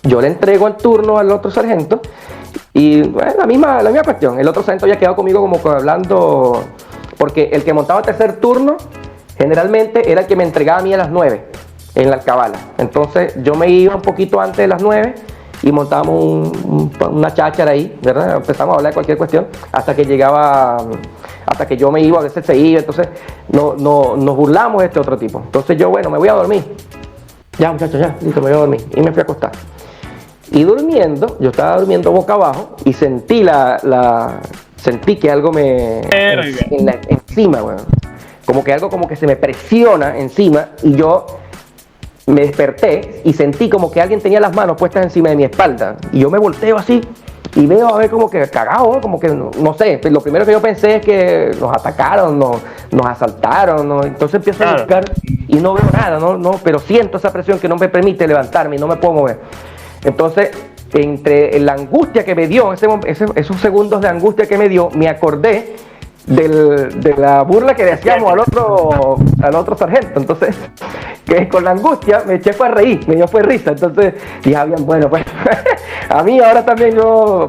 yo le entrego el turno al otro sargento y bueno, la misma cuestión. El otro sargento había quedado conmigo como hablando, porque el que montaba el tercer turno, generalmente era el que me entregaba a mí a las 9 en la alcabala. Entonces, yo me iba un poquito antes de las 9 y montábamos una cháchara ahí, ¿verdad? Empezamos a hablar de cualquier cuestión hasta que yo me iba, a veces se iba, entonces nos burlamos de este otro tipo. Entonces yo, bueno, me voy a dormir. Ya, muchachos, ya, listo, me voy a dormir. Y me fui a acostar. Y durmiendo, yo estaba durmiendo boca abajo y sentí sentí que algo encima, bueno. Como que algo como que se me presiona encima y yo me desperté y sentí como que alguien tenía las manos puestas encima de mi espalda. Y yo me volteo así y veo a ver como que cagado, como que no sé. Lo primero que yo pensé es que nos atacaron, nos asaltaron, ¿no? Entonces empiezo a buscar y no veo nada, pero siento esa presión que no me permite levantarme y no me puedo mover. Entonces, entre la angustia que me dio, esos segundos de angustia que me dio, me acordé de la burla que le hacíamos al otro sargento. Entonces, que con la angustia me eché fue a reír, me dio fue risa. Entonces dije, bueno, pues a mí ahora también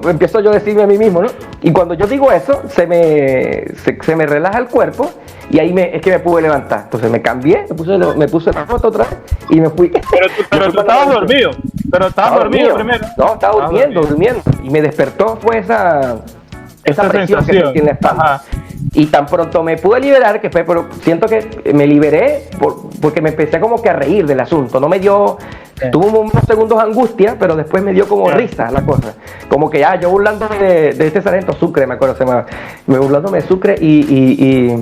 empiezo yo a decirme a mí mismo, ¿no? Y cuando yo digo eso, se me relaja el cuerpo y ahí es que me pude levantar. Entonces me cambié, me puse la foto otra vez y me fui. Pero tú estabas dormido. Pero estabas dormido primero. No, estaba durmiendo. Y me despertó fue esa presión que sentí en la espalda. Ajá. Y tan pronto me pude liberar, pero siento que me liberé porque me empecé como que a reír del asunto. No me dio, tuvo unos segundos de angustia, pero después me dio como risa la cosa. Como que yo burlándome de este sargento Sucre, me acuerdo, me burlándome de Sucre y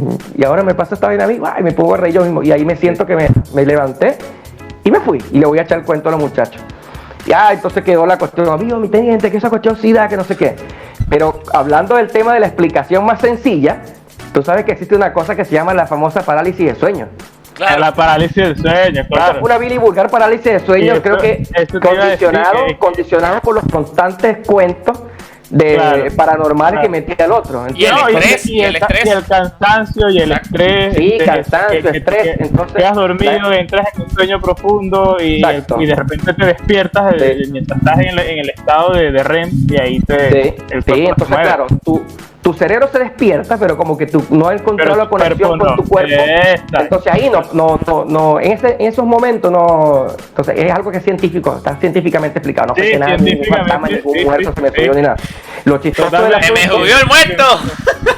ahora me pasa esta vaina a mí, me pongo a reír yo mismo. Y ahí me siento que me levanté y me fui. Y le voy a echar el cuento a los muchachos. Entonces quedó la cuestión, amigo, mi teniente, que esa cuestión sí da, que no sé qué. Pero hablando del tema de la explicación más sencilla, tú sabes que existe una cosa que se llama la famosa parálisis de sueño. Claro. La parálisis del sueño, claro. Es una vil y vulgar parálisis de sueño, creo que condicionado por los constantes cuentos paranormales que metía el otro. Y el cansancio y el estrés. Sí, cansancio, estrés. Entonces, quedas dormido, entras en un sueño profundo y de repente te despiertas mientras estás en el estado de REM y ahí entonces claro, tu cerebro se despierta, pero como que tú no has encontrado la conexión con tu cuerpo. Entonces ahí no en esos momentos no. Entonces es algo que es científico, está científicamente explicado. No sé que nada, ningún fantasma, ningún muerto se me subió ni nada. Lo chistoso del asunto, ¡se me subió el muerto!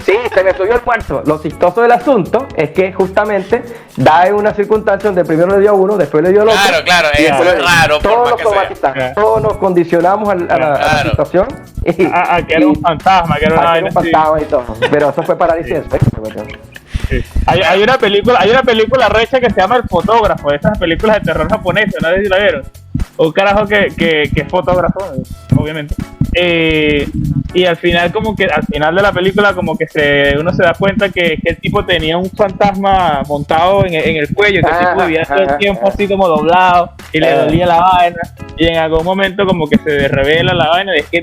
Sí, se me subió el muerto. Lo chistoso del asunto es que justamente da en una circunstancia donde primero le dio a uno, después le dio al otro. Claro, es raro. Todos nos somatizamos, todos nos condicionamos a la situación. Que era un fantasma, que era una vaina así. Y todo. Pero eso fue parálisis de sueño. Sí. Hay una película recha que se llama El Fotógrafo, de esas películas de terror japonesas, no sé si la vieron. Un carajo que es fotógrafo, obviamente. Y y al final al final de la película como que uno se da cuenta que el tipo tenía un fantasma montado en el cuello, que el tipo vivía todo el tiempo así como doblado y le dolía la vaina, y en algún momento como que se revela la vaina de que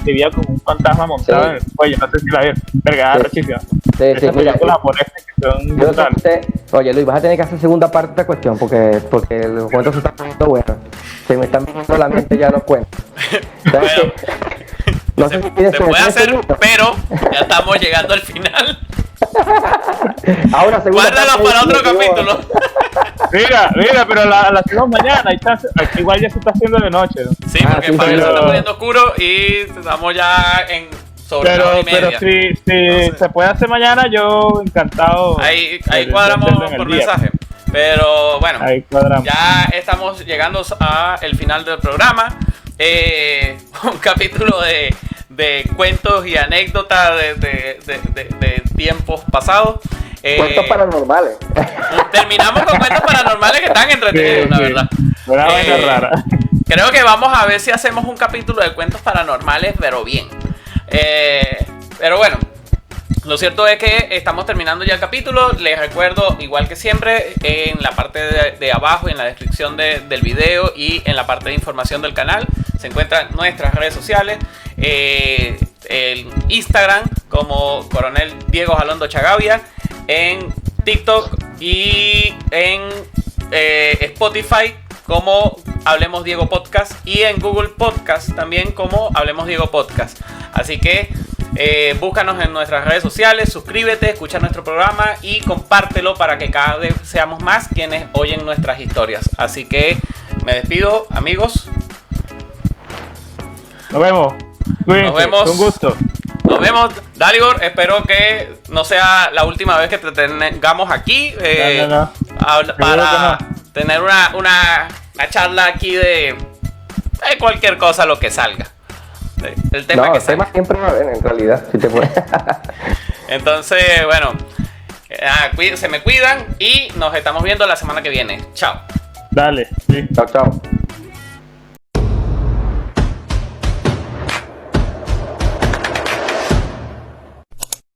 vivía como un fantasma montado en el cuello. No sé si la vieron, verga, rechísima. Sí, mira, oye Luis, vas a tener que hacer segunda parte de esta cuestión porque los cuentos se están poniendo buenos. Se me están viendo la mente ya los cuentos. Bueno, no sé se puede hacer, pero ya estamos llegando al final. Ahora guárdalo para otro capítulo. Mira, pero la hacemos mañana. Igual ya se está haciendo de noche, ¿no? Sí, porque para eso se está poniendo oscuro y estamos ya en sobre la hora y media. Pero si se puede hacer mañana, yo encantado. Ahí cuadramos por mensaje. Pero bueno, ya estamos llegando al final del programa. Un capítulo de cuentos y anécdotas de tiempos pasados. Cuentos paranormales. Terminamos con cuentos paranormales que están entretenidos, la verdad. Una vaina rara. Creo que vamos a ver si hacemos un capítulo de cuentos paranormales, pero bien. Pero bueno, lo cierto es que estamos terminando ya el capítulo. Les recuerdo, igual que siempre, en la parte de abajo, en la descripción del video y en la parte de información del canal, se encuentran nuestras redes sociales. El Instagram como Coronel Diego Jalondo Chagavia, en TikTok y en Spotify como Hablemos Diego Podcast, y en Google Podcast también como Hablemos Diego Podcast. Así que búscanos en nuestras redes sociales, suscríbete, escucha nuestro programa y compártelo para que cada vez seamos más quienes oyen nuestras historias. Así que me despido, amigos. Nos vemos. Cuídense, nos vemos. Un gusto. Nos vemos, Dalibor. Espero que no sea la última vez que te tengamos aquí. Para tener una charla aquí de cualquier cosa, lo que salga. El tema que salga. Siempre va a haber, en realidad, si te puede. Entonces, bueno, se me cuidan y nos estamos viendo la semana que viene. Chao. Dale. Sí. Chao.